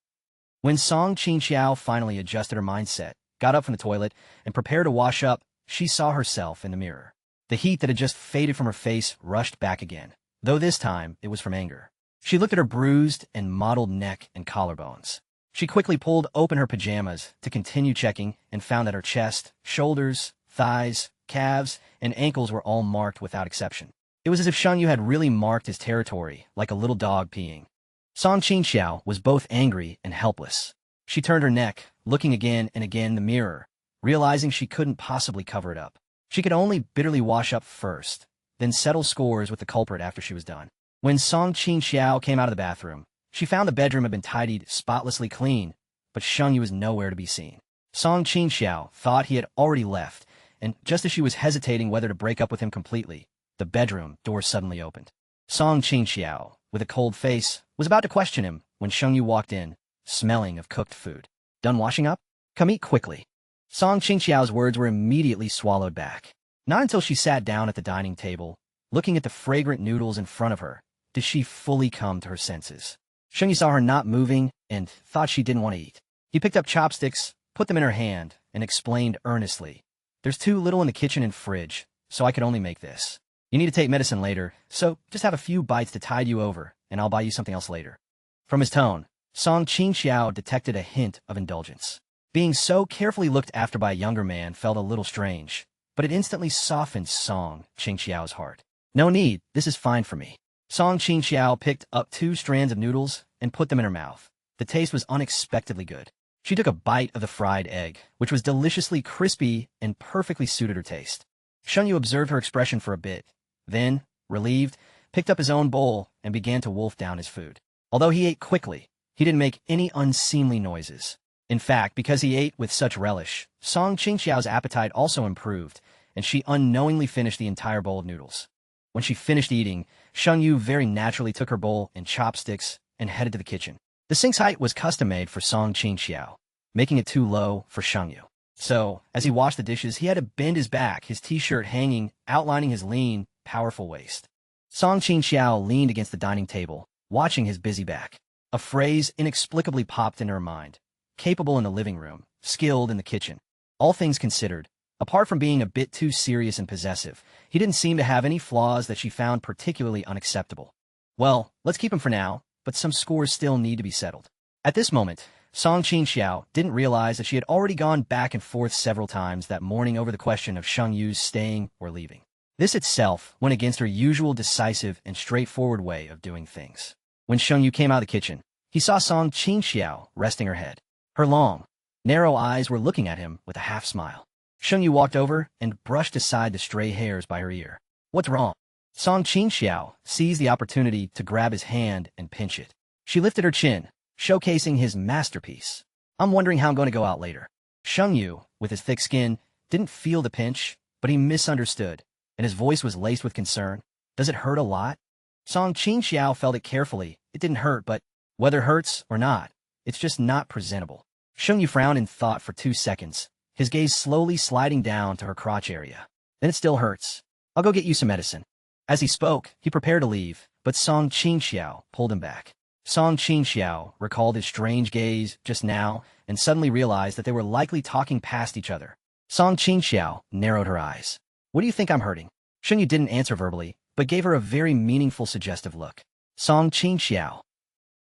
When Song Qingjiao finally adjusted her mindset, got up from the toilet, and prepared to wash up, she saw herself in the mirror. The heat that had just faded from her face rushed back again, though this time it was from anger. She looked at her bruised and mottled neck and collarbones. She quickly pulled open her pajamas to continue checking and found that her chest, shoulders, thighs, calves, and ankles were all marked without exception. It was as if Sheng Yu had really marked his territory like a little dog peeing. Song Qingjiao was both angry and helpless. She turned her neck, looking again and again in the mirror, realizing she couldn't possibly cover it up. She could only bitterly wash up first, then settle scores with the culprit after she was done. When Song Qingjiao came out of the bathroom, she found the bedroom had been tidied spotlessly clean, but Sheng Yu was nowhere to be seen. Song Qingjiao thought he had already left, and just as she was hesitating whether to break up with him completely, the bedroom door suddenly opened. Song Qingjiao, with a cold face, was about to question him when Sheng Yu walked in, smelling of cooked food. Done washing up? Come eat quickly. Song Qingjiao's words were immediately swallowed back. Not until she sat down at the dining table, looking at the fragrant noodles in front of her, did she fully come to her senses. Sheng Yu saw her not moving and thought she didn't want to eat. He picked up chopsticks, put them in her hand, and explained earnestly, there's too little in the kitchen and fridge, so I could only make this. You need to take medicine later, so just have a few bites to tide you over, and I'll buy you something else later. From his tone, Song Qingjiao detected a hint of indulgence. Being so carefully looked after by a younger man felt a little strange, but it instantly softened Song Qingjiao's heart. No need, this is fine for me. Song Qingjiao picked up 2 strands of noodles and put them in her mouth. The taste was unexpectedly good. She took a bite of the fried egg, which was deliciously crispy and perfectly suited her taste. Sheng Yu observed her expression for a bit, then, relieved, picked up his own bowl and began to wolf down his food. Although he ate quickly, he didn't make any unseemly noises. In fact, because he ate with such relish, Song Qingjiao's appetite also improved, and she unknowingly finished the entire bowl of noodles. When she finished eating, Sheng Yu very naturally took her bowl and chopsticks and headed to the kitchen. The sink's height was custom-made for Song Qingjiao, making it too low for Sheng Yu. So, as he washed the dishes, he had to bend his back, his t-shirt hanging, outlining his lean, powerful waist. Song Qingjiao leaned against the dining table, watching his busy back. A phrase inexplicably popped into her mind. Capable in the living room, skilled in the kitchen. All things considered, apart from being a bit too serious and possessive, he didn't seem to have any flaws that she found particularly unacceptable. Well, let's keep him for now, but some scores still need to be settled. At this moment, Song Qingjiao didn't realize that she had already gone back and forth several times that morning over the question of Sheng Yu's staying or leaving. This itself went against her usual decisive and straightforward way of doing things. When Sheng Yu came out of the kitchen, he saw Song Qingjiao resting her head. Her long, narrow eyes were looking at him with a half-smile. Sheng Yu walked over and brushed aside the stray hairs by her ear. What's wrong? Song Qingjiao seized the opportunity to grab his hand and pinch it. She lifted her chin, showcasing his masterpiece. I'm wondering how I'm going to go out later. Sheng Yu, with his thick skin, didn't feel the pinch, but he misunderstood, and his voice was laced with concern. Does it hurt a lot? Song Qingjiao felt it carefully. It didn't hurt, but whether hurts or not, It's just not presentable. Sheng Yu frowned in thought for 2 seconds, his gaze slowly sliding down to her crotch area. Then it still hurts. I'll go get you some medicine. As he spoke, he prepared to leave, but Song Qingjiao pulled him back. Song Qingjiao recalled his strange gaze just now and suddenly realized that they were likely talking past each other. Song Qingjiao narrowed her eyes. What do you think I'm hurting? Sheng Yu didn't answer verbally, but gave her a very meaningful suggestive look. Song Qingjiao.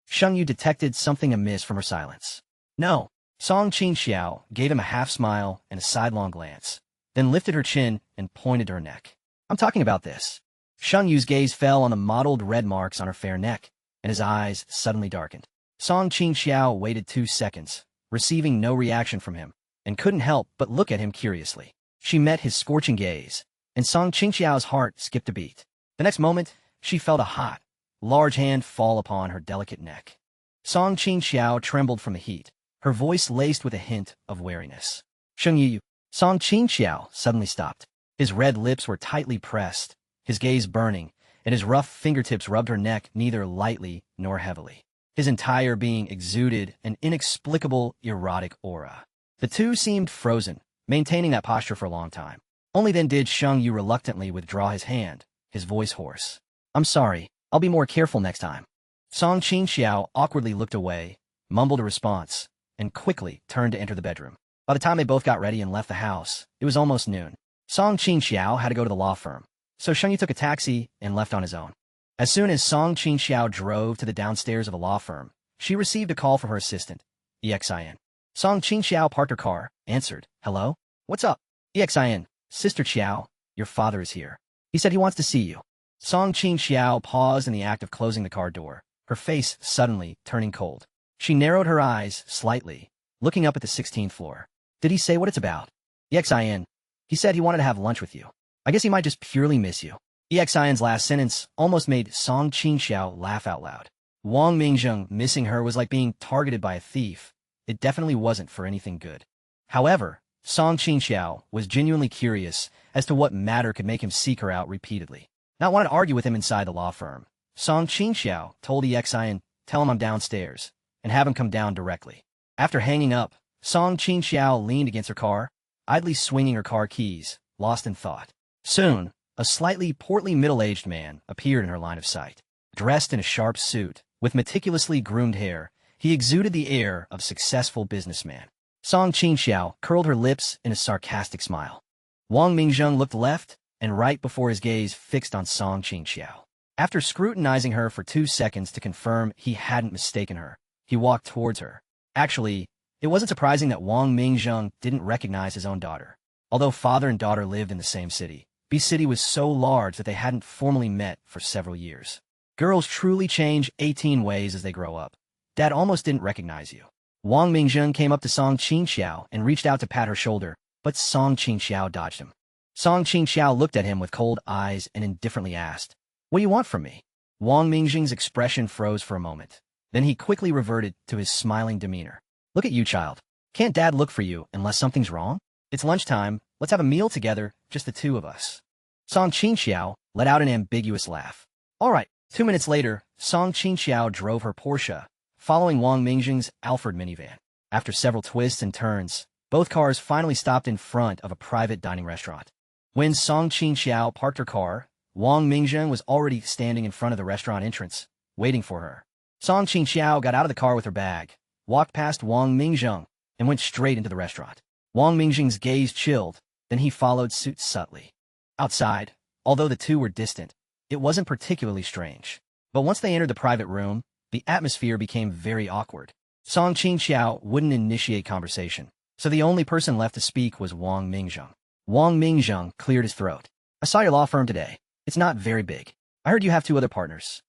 Sheng Yu detected something amiss from her silence. No. Song Qingjiao gave him a half-smile and a sidelong glance, then lifted her chin and pointed to her neck. I'm talking about this. Sheng Yu's gaze fell on the mottled red marks on her fair neck, and his eyes suddenly darkened. Song Qingjiao waited 2 seconds, receiving no reaction from him, and couldn't help but look at him curiously. She met his scorching gaze, and Song Qingjiao's heart skipped a beat. The next moment, she felt a hot, large hand fall upon her delicate neck. Song Qingjiao trembled from the heat, her voice laced with a hint of wariness. Sheng Yu. Song Qingjiao suddenly stopped. His red lips were tightly pressed, his gaze burning, and his rough fingertips rubbed her neck neither lightly nor heavily. His entire being exuded an inexplicable erotic aura. The two seemed frozen, maintaining that posture for a long time. Only then did Sheng Yu reluctantly withdraw his hand, his voice hoarse. I'm sorry, I'll be more careful next time. Song Qingjiao awkwardly looked away, mumbled a response, and quickly turned to enter the bedroom. By the time they both got ready and left the house, it was almost noon. Song Qingjiao had to go to the law firm, so Sheng Yu took a taxi and left on his own. As soon as Song Qingjiao drove to the downstairs of the law firm, she received a call from her assistant, EXIN. Song Qingjiao parked her car, answered, Hello? What's up? EXIN, Sister Qiao, your father is here. He said he wants to see you. Song Qingjiao paused in the act of closing the car door, her face suddenly turning cold. She narrowed her eyes slightly, looking up at the 16th floor. Did he say what it's about? EXIN. He said he wanted to have lunch with you. I guess he might just purely miss you. EXIN's last sentence almost made Song Qingjiao laugh out loud. Wang Mingzhiyang missing her was like being targeted by a thief. It definitely wasn't for anything good. However, Song Qingjiao was genuinely curious as to what matter could make him seek her out repeatedly. Not wanting to argue with him inside the law firm, Song Qingjiao told EXIN, tell him I'm downstairs, and have him come down directly. After hanging up, Song Qingjiao leaned against her car, idly swinging her car keys, lost in thought. Soon, a slightly portly middle-aged man appeared in her line of sight. Dressed in a sharp suit, with meticulously groomed hair, he exuded the air of a successful businessman. Song Qingjiao curled her lips in a sarcastic smile. Wang Mingzhiyang looked left and right before his gaze fixed on Song Qingjiao. After scrutinizing her for 2 seconds to confirm he hadn't mistaken her, he walked towards her. Actually, it wasn't surprising that Wang Mingzhiyang didn't recognize his own daughter. Although father and daughter lived in the same city, B City was so large that they hadn't formally met for several years. Girls truly change 18 ways as they grow up. Dad almost didn't recognize you. Wang Mingzhiyang came up to Song Qingjiao and reached out to pat her shoulder, but Song Qingjiao dodged him. Song Qingjiao looked at him with cold eyes and indifferently asked, What do you want from me? Wang Mingzhiyang's expression froze for a moment. Then he quickly reverted to his smiling demeanor. Look at you, child. Can't Dad look for you unless something's wrong? It's lunchtime. Let's have a meal together, just the two of us. Song Qingjiao let out an ambiguous laugh. All right. 2 minutes later, Song Qingjiao drove her Porsche, following Wang Mingzhiyang's Alfred minivan. After several twists and turns, both cars finally stopped in front of a private dining restaurant. When Song Qingjiao parked her car, Wang Mingzhiyang was already standing in front of the restaurant entrance, waiting for her. Song Qingjiao got out of the car with her bag, walked past Wang Mingzhiyang, and went straight into the restaurant. Wang Mingzhiyang's gaze chilled, then he followed suit subtly. Outside, although the two were distant, it wasn't particularly strange. But once they entered the private room, the atmosphere became very awkward. Song Qingjiao wouldn't initiate conversation, so the only person left to speak was Wang Mingzhiyang. Wang Mingzhiyang cleared his throat. I saw your law firm today. It's not very big. I heard you have 2 other partners.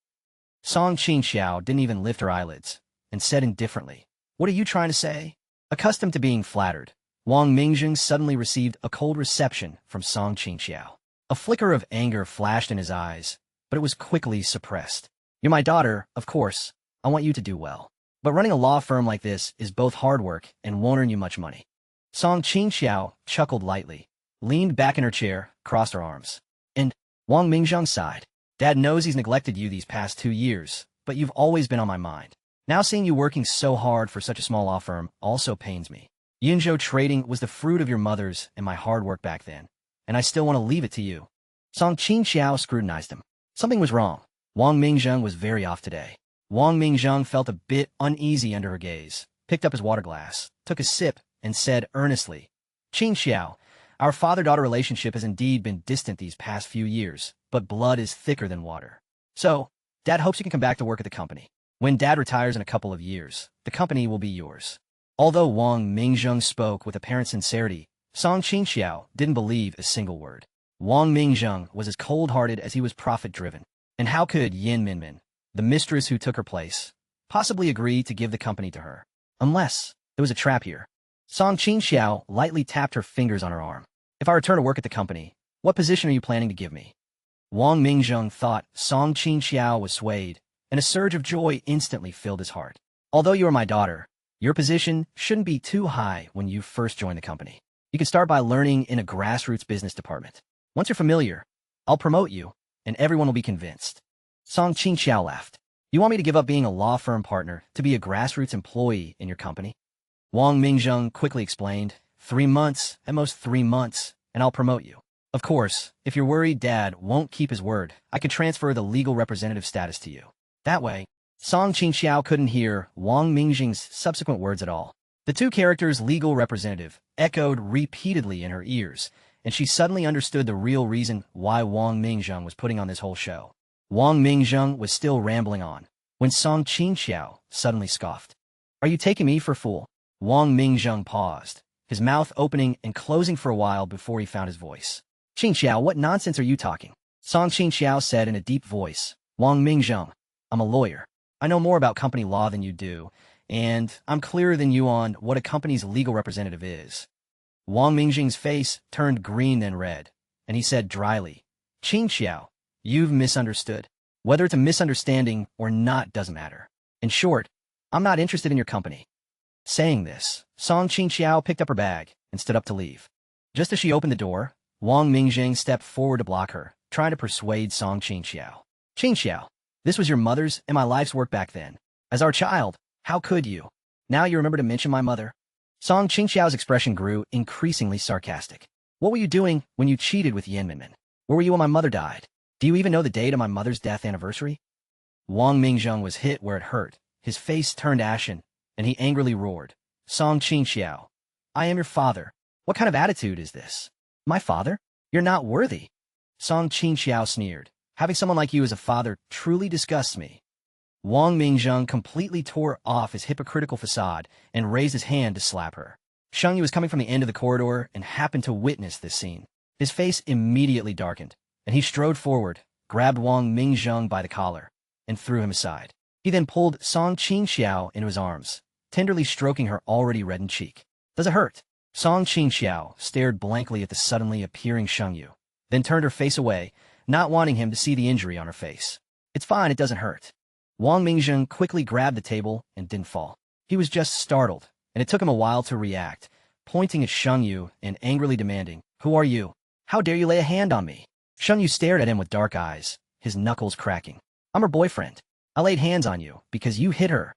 Song Qingjiao didn't even lift her eyelids, and said indifferently, What are you trying to say? Accustomed to being flattered, Wang Mingzhiyang suddenly received a cold reception from Song Qingjiao. A flicker of anger flashed in his eyes, but it was quickly suppressed. You're my daughter, of course. I want you to do well. But running a law firm like this is both hard work and won't earn you much money. Song Qingjiao chuckled lightly, leaned back in her chair, crossed her arms. And Wang Mingzhiyang sighed. Dad knows he's neglected you these past 2 years, but you've always been on my mind. Now seeing you working so hard for such a small law firm also pains me. Yinzhou trading was the fruit of your mother's and my hard work back then, and I still want to leave it to you. Song Qingjiao scrutinized him. Something was wrong. Wang Mingzheng was very off today. Wang Mingzheng felt a bit uneasy under her gaze, picked up his water glass, took a sip, and said earnestly, Qingxiao, our father-daughter relationship has indeed been distant these past few years, but blood is thicker than water. So, Dad hopes you can come back to work at the company. When Dad retires in a couple of years, the company will be yours. Although Wang Mingzheng spoke with apparent sincerity, Song Qingxiao didn't believe a single word. Wang Mingzheng was as cold-hearted as he was profit-driven. And how could Yin Minmin, the mistress who took her place, possibly agree to give the company to her? Unless there was a trap here. Song Qingxiao lightly tapped her fingers on her arm. If I return to work at the company, what position are you planning to give me? Wang Mingzheng thought Song Qingxiao was swayed, and a surge of joy instantly filled his heart. Although you are my daughter, your position shouldn't be too high when you first join the company. You can start by learning in a grassroots business department. Once you're familiar, I'll promote you, and everyone will be convinced. Song Qingxiao laughed. You want me to give up being a law firm partner to be a grassroots employee in your company? Wang Mingzheng quickly explained, 3 months, at most 3 months, and I'll promote you. Of course, if you're worried Dad won't keep his word, I could transfer the legal representative status to you. That way, Song Qingxiao couldn't hear Wang Mingzheng's subsequent words at all. The two characters legal representative echoed repeatedly in her ears, and she suddenly understood the real reason why Wang Mingzheng was putting on this whole show. Wang Mingzheng was still rambling on, when Song Qingxiao suddenly scoffed. Are you taking me for a fool? Wang Mingzheng paused, his mouth opening and closing for a while before he found his voice. Qingxiao, what nonsense are you talking? Song Qingxiao said in a deep voice. Wang Mingzheng, I'm a lawyer. I know more about company law than you do, and I'm clearer than you on what a company's legal representative is. Wang Mingzheng's face turned green then red, and he said dryly, Qingxiao, you've misunderstood. Whether it's a misunderstanding or not doesn't matter. In short, I'm not interested in your company. Saying this, Song Qingxiao picked up her bag and stood up to leave. Just as she opened the door, Wang Mingzheng stepped forward to block her, trying to persuade Song Qingxiao. Qingxiao, this was your mother's and my life's work back then. As our child, how could you? Now you remember to mention my mother? Song Qingxiao's expression grew increasingly sarcastic. What were you doing when you cheated with Yin Minmin? Where were you when my mother died? Do you even know the date of my mother's death anniversary? Wang Mingzheng was hit where it hurt. His face turned ashen, and he angrily roared. Song Qingxiao, I am your father. What kind of attitude is this? My father? You're not worthy. Song Qingxiao sneered. Having someone like you as a father truly disgusts me. Wang Mingzheng completely tore off his hypocritical facade and raised his hand to slap her. Sheng Yu was coming from the end of the corridor and happened to witness this scene. His face immediately darkened, and he strode forward, grabbed Wang Mingzheng by the collar, and threw him aside. He then pulled Song Qingxiao into his arms, tenderly stroking her already reddened cheek. Does it hurt? Song Qingxiao stared blankly at the suddenly appearing Sheng Yu, then turned her face away, not wanting him to see the injury on her face. It's fine, it doesn't hurt. Wang Mingzheng quickly grabbed the table and didn't fall. He was just startled, and it took him a while to react, pointing at Sheng Yu and angrily demanding, Who are you? How dare you lay a hand on me? Sheng Yu stared at him with dark eyes, his knuckles cracking. I'm her boyfriend. I laid hands on you because you hit her.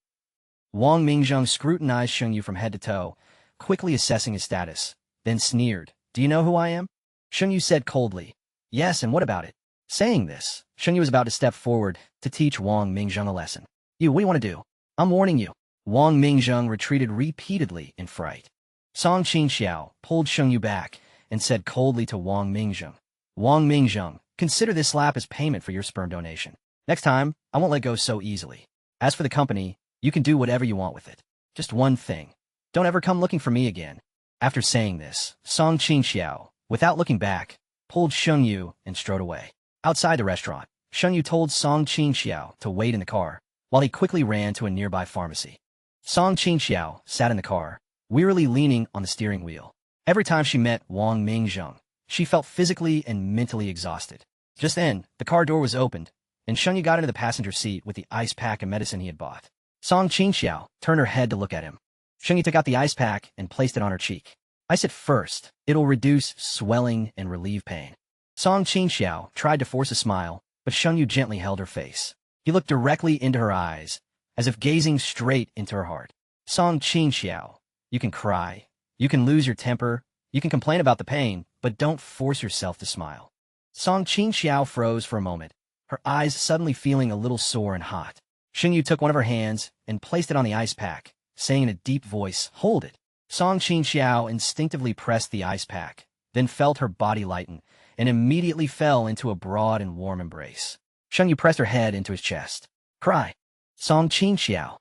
Wang Mingzheng scrutinized Sheng Yu from head to toe, quickly assessing his status, then sneered. Do you know who I am? Sheng Yu said coldly. Yes, and what about it? Saying this, Sheng Yu was about to step forward to teach Wang Mingzheng a lesson. You, what do you want to do? I'm warning you. Wang Mingzheng retreated repeatedly in fright. Song Qingxiao pulled Sheng Yu back and said coldly to Wang Mingzheng. Wang Mingzheng, consider this slap as payment for your sperm donation. Next time, I won't let go so easily. As for the company, you can do whatever you want with it. Just one thing. Don't ever come looking for me again. After saying this, Song Qingxiao, without looking back, pulled Sheng Yu and strode away. Outside the restaurant, Sheng Yu told Song Qingxiao to wait in the car, while he quickly ran to a nearby pharmacy. Song Qingxiao sat in the car, wearily leaning on the steering wheel. Every time she met Wang Mingzheng, she felt physically and mentally exhausted. Just then, the car door was opened, and Sheng Yu got into the passenger seat with the ice pack and medicine he had bought. Song Qingxiao turned her head to look at him. Sheng Yu took out the ice pack and placed it on her cheek. Ice it first. It'll reduce swelling and relieve pain. Song Qingxiao tried to force a smile, but Sheng Yu gently held her face. He looked directly into her eyes, as if gazing straight into her heart. Song Qingjiao, you can cry, you can lose your temper, you can complain about the pain, but don't force yourself to smile. Song Qingjiao froze for a moment, her eyes suddenly feeling a little sore and hot. Sheng Yu took one of her hands and placed it on the ice pack, saying in a deep voice, "Hold it." Song Qingjiao instinctively pressed the ice pack, then felt her body lighten, and immediately fell into a broad and warm embrace. Sheng Yu pressed her head into his chest. "Cry." Song Qingjiao.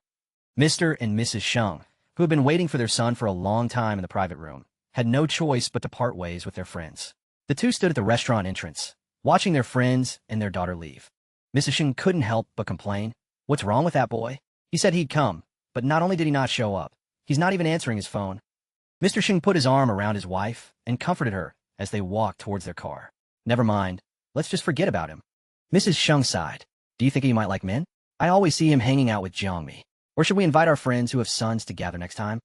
Mr. and Mrs. Sheng, who had been waiting for their son for a long time in the private room, had no choice but to part ways with their friends. The two stood at the restaurant entrance, watching their friends and their daughter leave. Mrs. Sheng couldn't help but complain. "What's wrong with that boy? He said he'd come, but not only did he not show up, he's not even answering his phone." Mr. Sheng put his arm around his wife and comforted her as they walked towards their car. "Never mind, let's just forget about him." Mrs. Sheng sighed. "Do you think he might like men? I always see him hanging out with Jiangmi. Or should we invite our friends who have sons to gather next time?"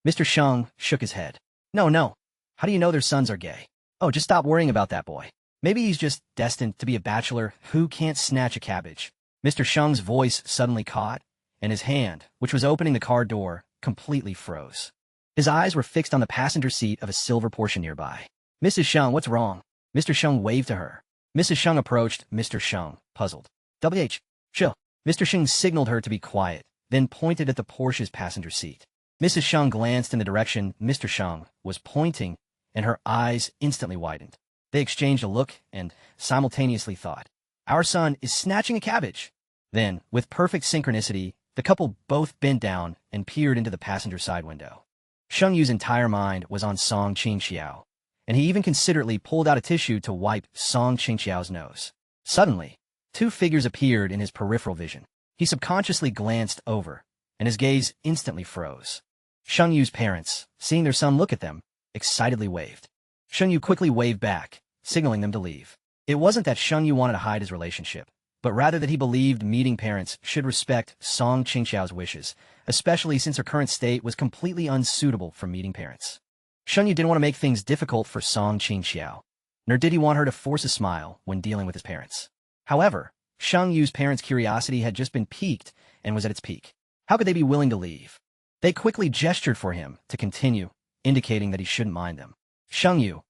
Mr. Sheng shook his head. No. How do you know their sons are gay? Oh, just stop worrying about that boy. Maybe he's just destined to be a bachelor who can't snatch a cabbage." Mr. Sheng's voice suddenly caught, and his hand, which was opening the car door, completely froze. His eyes were fixed on the passenger seat of a silver Porsche nearby. "Mrs. Sheng, what's wrong?" Mr. Sheng waved to her. Mrs. Sheng approached Mr. Sheng, puzzled. "WH, chill." Mr. Sheng signaled her to be quiet, then pointed at the Porsche's passenger seat. Mrs. Sheng glanced in the direction Mr. Sheng was pointing, and her eyes instantly widened. They exchanged a look and simultaneously thought, "Our son is snatching a cabbage." Then, with perfect synchronicity, the couple both bent down and peered into the passenger side window. Sheng Yu's entire mind was on Song Qingjiao, and he even considerately pulled out a tissue to wipe Song Qingjiao's nose. Suddenly, two figures appeared in his peripheral vision. He subconsciously glanced over, and his gaze instantly froze. Sheng Yu's parents, seeing their son look at them, excitedly waved. Sheng Yu quickly waved back, signaling them to leave. It wasn't that Sheng Yu wanted to hide his relationship, but rather that he believed meeting parents should respect Song Qingjiao's wishes, especially since her current state was completely unsuitable for meeting parents. Sheng Yu didn't want to make things difficult for Song Qingjiao, nor did he want her to force a smile when dealing with his parents. However, Sheng Yu's parents' curiosity had just been piqued and was at its peak. How could they be willing to leave? They quickly gestured for him to continue, indicating that he shouldn't mind them. Sheng Yu.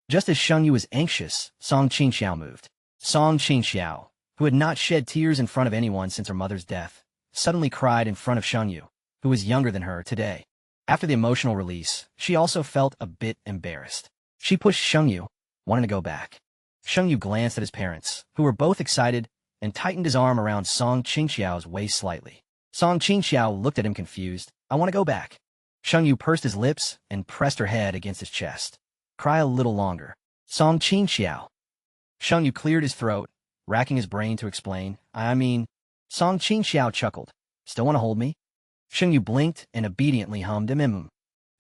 Just as Sheng Yu was anxious, Song Qingjiao moved. Song Qingjiao, who had not shed tears in front of anyone since her mother's death, suddenly cried in front of Sheng Yu, who was younger than her today. After the emotional release, she also felt a bit embarrassed. She pushed Sheng Yu, wanting to go back. Sheng Yu glanced at his parents, who were both excited, and tightened his arm around Song Qingjiao's waist slightly. Song Qingjiao looked at him confused. "I want to go back." Sheng Yu pursed his lips and pressed her head against his chest. "Cry a little longer." Song Qingjiao. Sheng Yu cleared his throat, racking his brain to explain. I mean, Song Qingjiao chuckled. "Still want to hold me?" Sheng Yu blinked and obediently hummed a.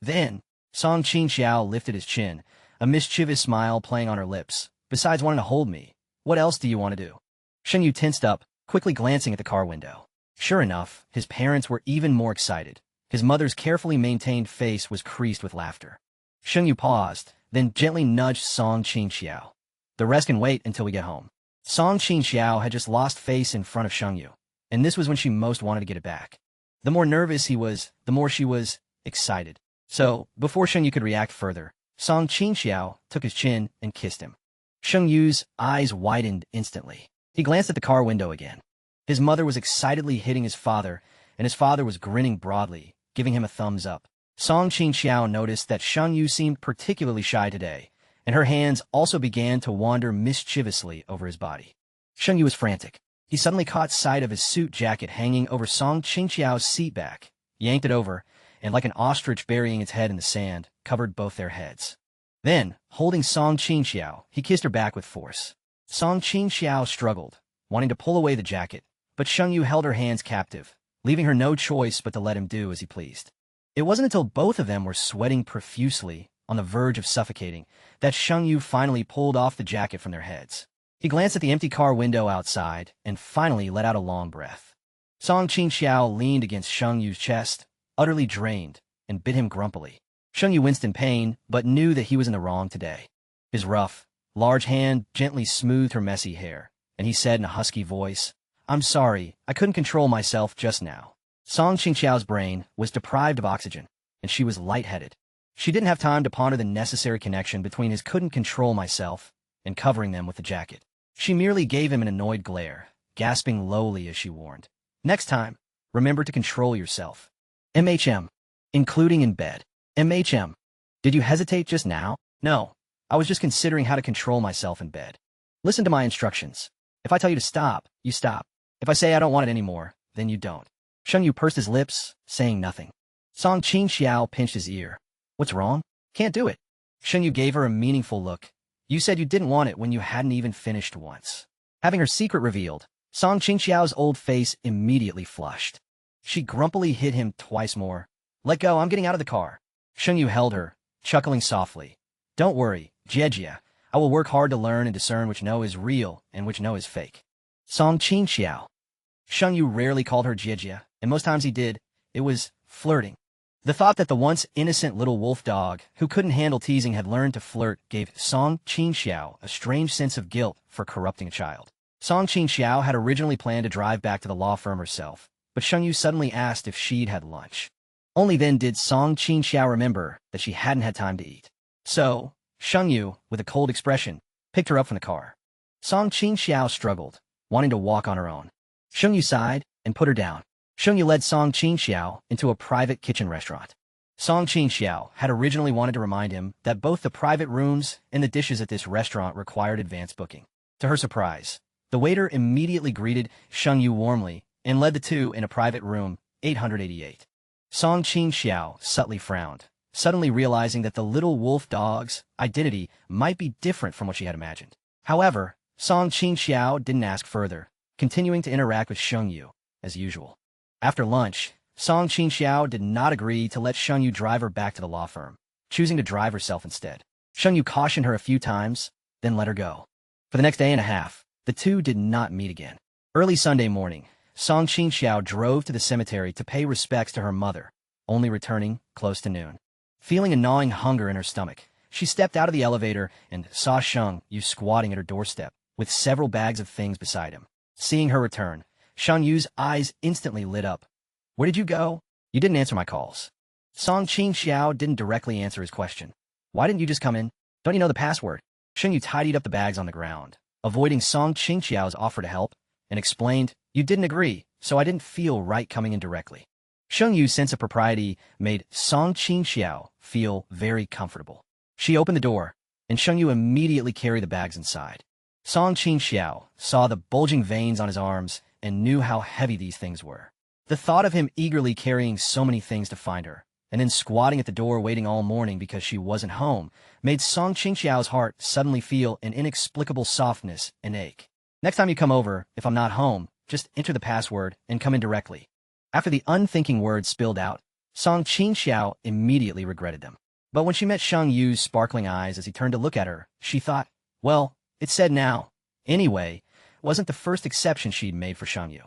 Then, Song Qingjiao lifted his chin, a mischievous smile playing on her lips. "Besides wanting to hold me, what else do you want to do?" Sheng Yu tensed up, quickly glancing at the car window. Sure enough, his parents were even more excited. His mother's carefully maintained face was creased with laughter. Sheng Yu paused, then gently nudged Song Qingjiao. "The rest can wait until we get home." Song Qingjiao had just lost face in front of Sheng Yu, and this was when she most wanted to get it back. The more nervous he was, the more she was excited. So, before Sheng Yu could react further, Song Qingjiao took his chin and kissed him. Sheng Yu's eyes widened instantly. He glanced at the car window again. His mother was excitedly hitting his father, and his father was grinning broadly, giving him a thumbs up. Song Qingjiao noticed that Sheng Yu seemed particularly shy today, and her hands also began to wander mischievously over his body. Sheng Yu was frantic. He suddenly caught sight of his suit jacket hanging over Song Qingjiao's seat back, yanked it over, and like an ostrich burying its head in the sand, covered both their heads. Then, holding Song Qingjiao, he kissed her back with force. Song Qingjiao struggled, wanting to pull away the jacket, but Sheng Yu held her hands captive, leaving her no choice but to let him do as he pleased. It wasn't until both of them were sweating profusely, on the verge of suffocating, that Sheng Yu finally pulled off the jacket from their heads. He glanced at the empty car window outside and finally let out a long breath. Song Qingjiao leaned against Sheng Yu's chest, utterly drained, and bit him grumpily. Sheng Yu winced in pain, but knew that he was in the wrong today. His rough, large hand gently smoothed her messy hair, and he said in a husky voice, I'm sorry, I couldn't control myself just now. Song Qingjiao's brain was deprived of oxygen, and she was lightheaded. She didn't have time to ponder the necessary connection between his couldn't control myself and covering them with the jacket. She merely gave him an annoyed glare, gasping lowly as she warned. Next time, remember to control yourself. MHM. Including in bed. MHM. Did you hesitate just now? No. I was just considering how to control myself in bed. Listen to my instructions. If I tell you to stop, you stop. If I say I don't want it anymore, then you don't. Sheng Yu pursed his lips, saying nothing. Song Qingjiao pinched his ear. What's wrong? Can't do it. Sheng Yu gave her a meaningful look. You said you didn't want it when you hadn't even finished once. Having her secret revealed, Song Qingjiao's old face immediately flushed. She grumpily hit him twice more. Let go, I'm getting out of the car. Sheng Yu held her, chuckling softly. Don't worry, Jie. I will work hard to learn and discern which no is real and which no is fake. Song Qingjiao. Sheng Yu rarely called her Jie, and most times he did, it was flirting. The thought that the once innocent little wolf dog, who couldn't handle teasing, had learned to flirt gave Song Qingjiao a strange sense of guilt for corrupting a child. Song Qingjiao had originally planned to drive back to the law firm herself, but Sheng Yu suddenly asked if she'd had lunch. Only then did Song Qingjiao remember that she hadn't had time to eat. So, Sheng Yu, with a cold expression, picked her up from the car. Song Qingjiao struggled, wanting to walk on her own. Sheng Yu sighed and put her down. Sheng Yu led Song Qingjiao into a private kitchen restaurant. Song Qingjiao had originally wanted to remind him that both the private rooms and the dishes at this restaurant required advance booking. To her surprise, the waiter immediately greeted Sheng Yu warmly and led the two in a private room, 888. Song Qingjiao subtly frowned, suddenly realizing that the little wolf dog's identity might be different from what she had imagined. However, Song Qingjiao didn't ask further, continuing to interact with Sheng Yu, as usual. After lunch, Song Qingjiao did not agree to let Sheng Yu drive her back to the law firm, choosing to drive herself instead. Sheng Yu cautioned her a few times, then let her go. For the next day and a half, the two did not meet again. Early Sunday morning, Song Qingjiao drove to the cemetery to pay respects to her mother, only returning close to noon. Feeling a gnawing hunger in her stomach, she stepped out of the elevator and saw Sheng Yu squatting at her doorstep, with several bags of things beside him. Seeing her return, Sheng Yu's eyes instantly lit up. Where did you go? You didn't answer my calls. Song Qingjiao didn't directly answer his question. Why didn't you just come in? Don't you know the password? Sheng Yu tidied up the bags on the ground, avoiding Song Qingjiao's offer to help, and explained, you didn't agree, so I didn't feel right coming in directly. Sheng Yu's sense of propriety made Song Qingjiao feel very comfortable. She opened the door, and Sheng Yu immediately carried the bags inside. Song Qingjiao saw the bulging veins on his arms and knew how heavy these things were. The thought of him eagerly carrying so many things to find her, and then squatting at the door waiting all morning because she wasn't home, made Song Qingjiao's heart suddenly feel an inexplicable softness and ache. Next time you come over, if I'm not home, just enter the password and come in directly. After the unthinking words spilled out, Song Qingjiao immediately regretted them. But when she met Sheng Yu's sparkling eyes as he turned to look at her, she thought, well, it said now. Anyway, wasn't the first exception she'd made for Sheng Yu.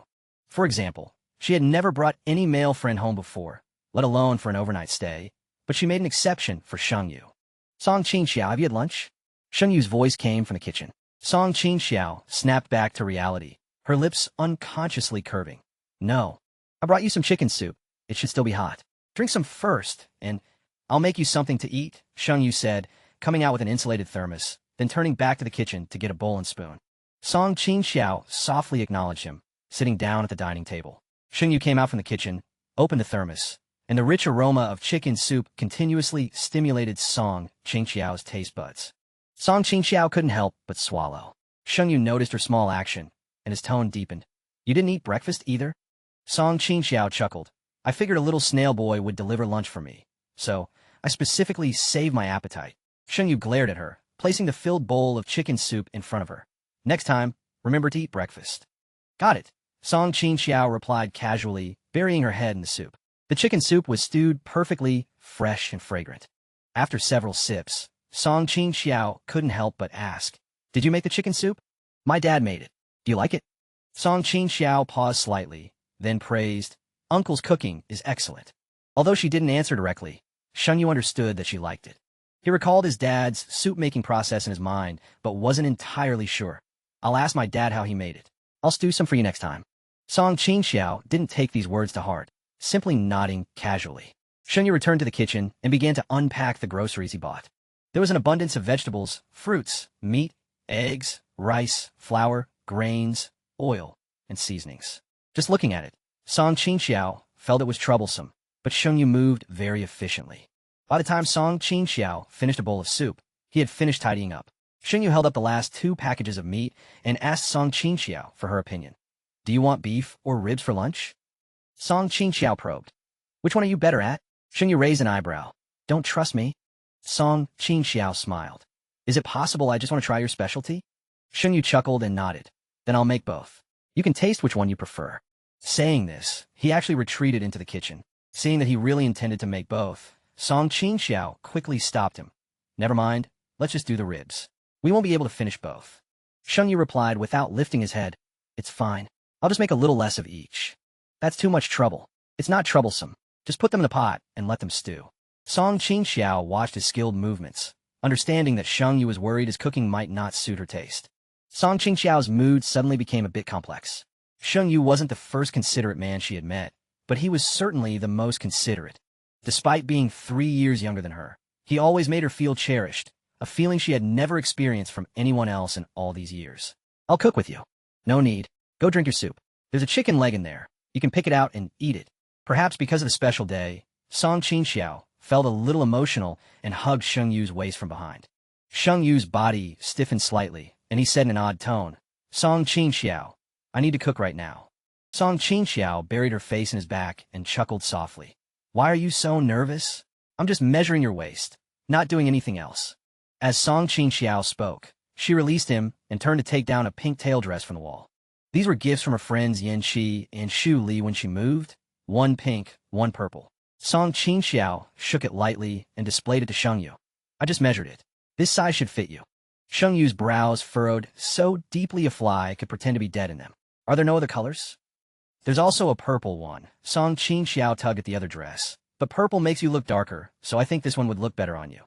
For example, she had never brought any male friend home before, let alone for an overnight stay, but she made an exception for Sheng Yu. Song Qingjiao, have you had lunch? Sheng Yu's voice came from the kitchen. Song Qingjiao snapped back to reality, her lips unconsciously curving. No. I brought you some chicken soup. It should still be hot. Drink some first, and I'll make you something to eat, Sheng Yu said, coming out with an insulated thermos, then turning back to the kitchen to get a bowl and spoon. Song Qingjiao softly acknowledged him, sitting down at the dining table. Sheng Yu came out from the kitchen, opened the thermos, and the rich aroma of chicken soup continuously stimulated Song Qingjiao's taste buds. Song Qingjiao couldn't help but swallow. Sheng Yu noticed her small action, and his tone deepened. You didn't eat breakfast either? Song Qingjiao chuckled. I figured a little snail boy would deliver lunch for me, so I specifically saved my appetite. Sheng Yu glared at her, placing the filled bowl of chicken soup in front of her. Next time, remember to eat breakfast. Got it, Song Qingjiao replied casually, burying her head in the soup. The chicken soup was stewed perfectly, fresh and fragrant. After several sips, Song Qingjiao couldn't help but ask, did you make the chicken soup? My dad made it. Do you like it? Song Qingjiao paused slightly, then praised, Uncle's cooking is excellent. Although she didn't answer directly, Sheng Yu understood that she liked it. He recalled his dad's soup-making process in his mind, but wasn't entirely sure. I'll ask my dad how he made it. I'll stew some for you next time. Song Qingjiao didn't take these words to heart, simply nodding casually. Sheng Yu returned to the kitchen and began to unpack the groceries he bought. There was an abundance of vegetables, fruits, meat, eggs, rice, flour, grains, oil, and seasonings. Just looking at it, Song Qingjiao felt it was troublesome, but Sheng Yu moved very efficiently. By the time Song Qingjiao finished a bowl of soup, he had finished tidying up. Sheng Yu held up the last 2 packages of meat and asked Song Qingjiao for her opinion. Do you want beef or ribs for lunch? Song Qingjiao probed. Which one are you better at? Sheng Yu raised an eyebrow. Don't trust me? Song Qingjiao smiled. Is it possible I just want to try your specialty? Sheng Yu chuckled and nodded. Then I'll make both. You can taste which one you prefer. Saying this, he actually retreated into the kitchen. Seeing that he really intended to make both, Song Qingjiao quickly stopped him. Never mind, let's just do the ribs. We won't be able to finish both. Sheng Yu replied without lifting his head. It's fine. I'll just make a little less of each. That's too much trouble. It's not troublesome. Just put them in the pot and let them stew. Song Qingjiao watched his skilled movements, understanding that Sheng Yu was worried his cooking might not suit her taste. Song Qingjiao's mood suddenly became a bit complex. Sheng Yu wasn't the first considerate man she had met, but he was certainly the most considerate. Despite being 3 years younger than her, he always made her feel cherished, a feeling she had never experienced from anyone else in all these years. I'll cook with you. No need. Go drink your soup. There's a chicken leg in there. You can pick it out and eat it. Perhaps because of the special day, Song Qingjiao felt a little emotional and hugged Sheng Yu's waist from behind. Sheng Yu's body stiffened slightly, and he said in an odd tone, Song Qingjiao, I need to cook right now. Song Qingjiao buried her face in his back and chuckled softly. Why are you so nervous? I'm just measuring your waist, not doing anything else. As Song Qingjiao spoke, she released him and turned to take down a pink tail dress from the wall. These were gifts from her friends Yan Shi and Shu Li when she moved, one pink, one purple. Song Qingjiao shook it lightly and displayed it to Sheng Yu. I just measured it. This size should fit you. Sheng Yu's brows furrowed so deeply a fly could pretend to be dead in them. Are there no other colors? There's also a purple one. Song Qingjiao tugged at the other dress. But purple makes you look darker, so I think this one would look better on you.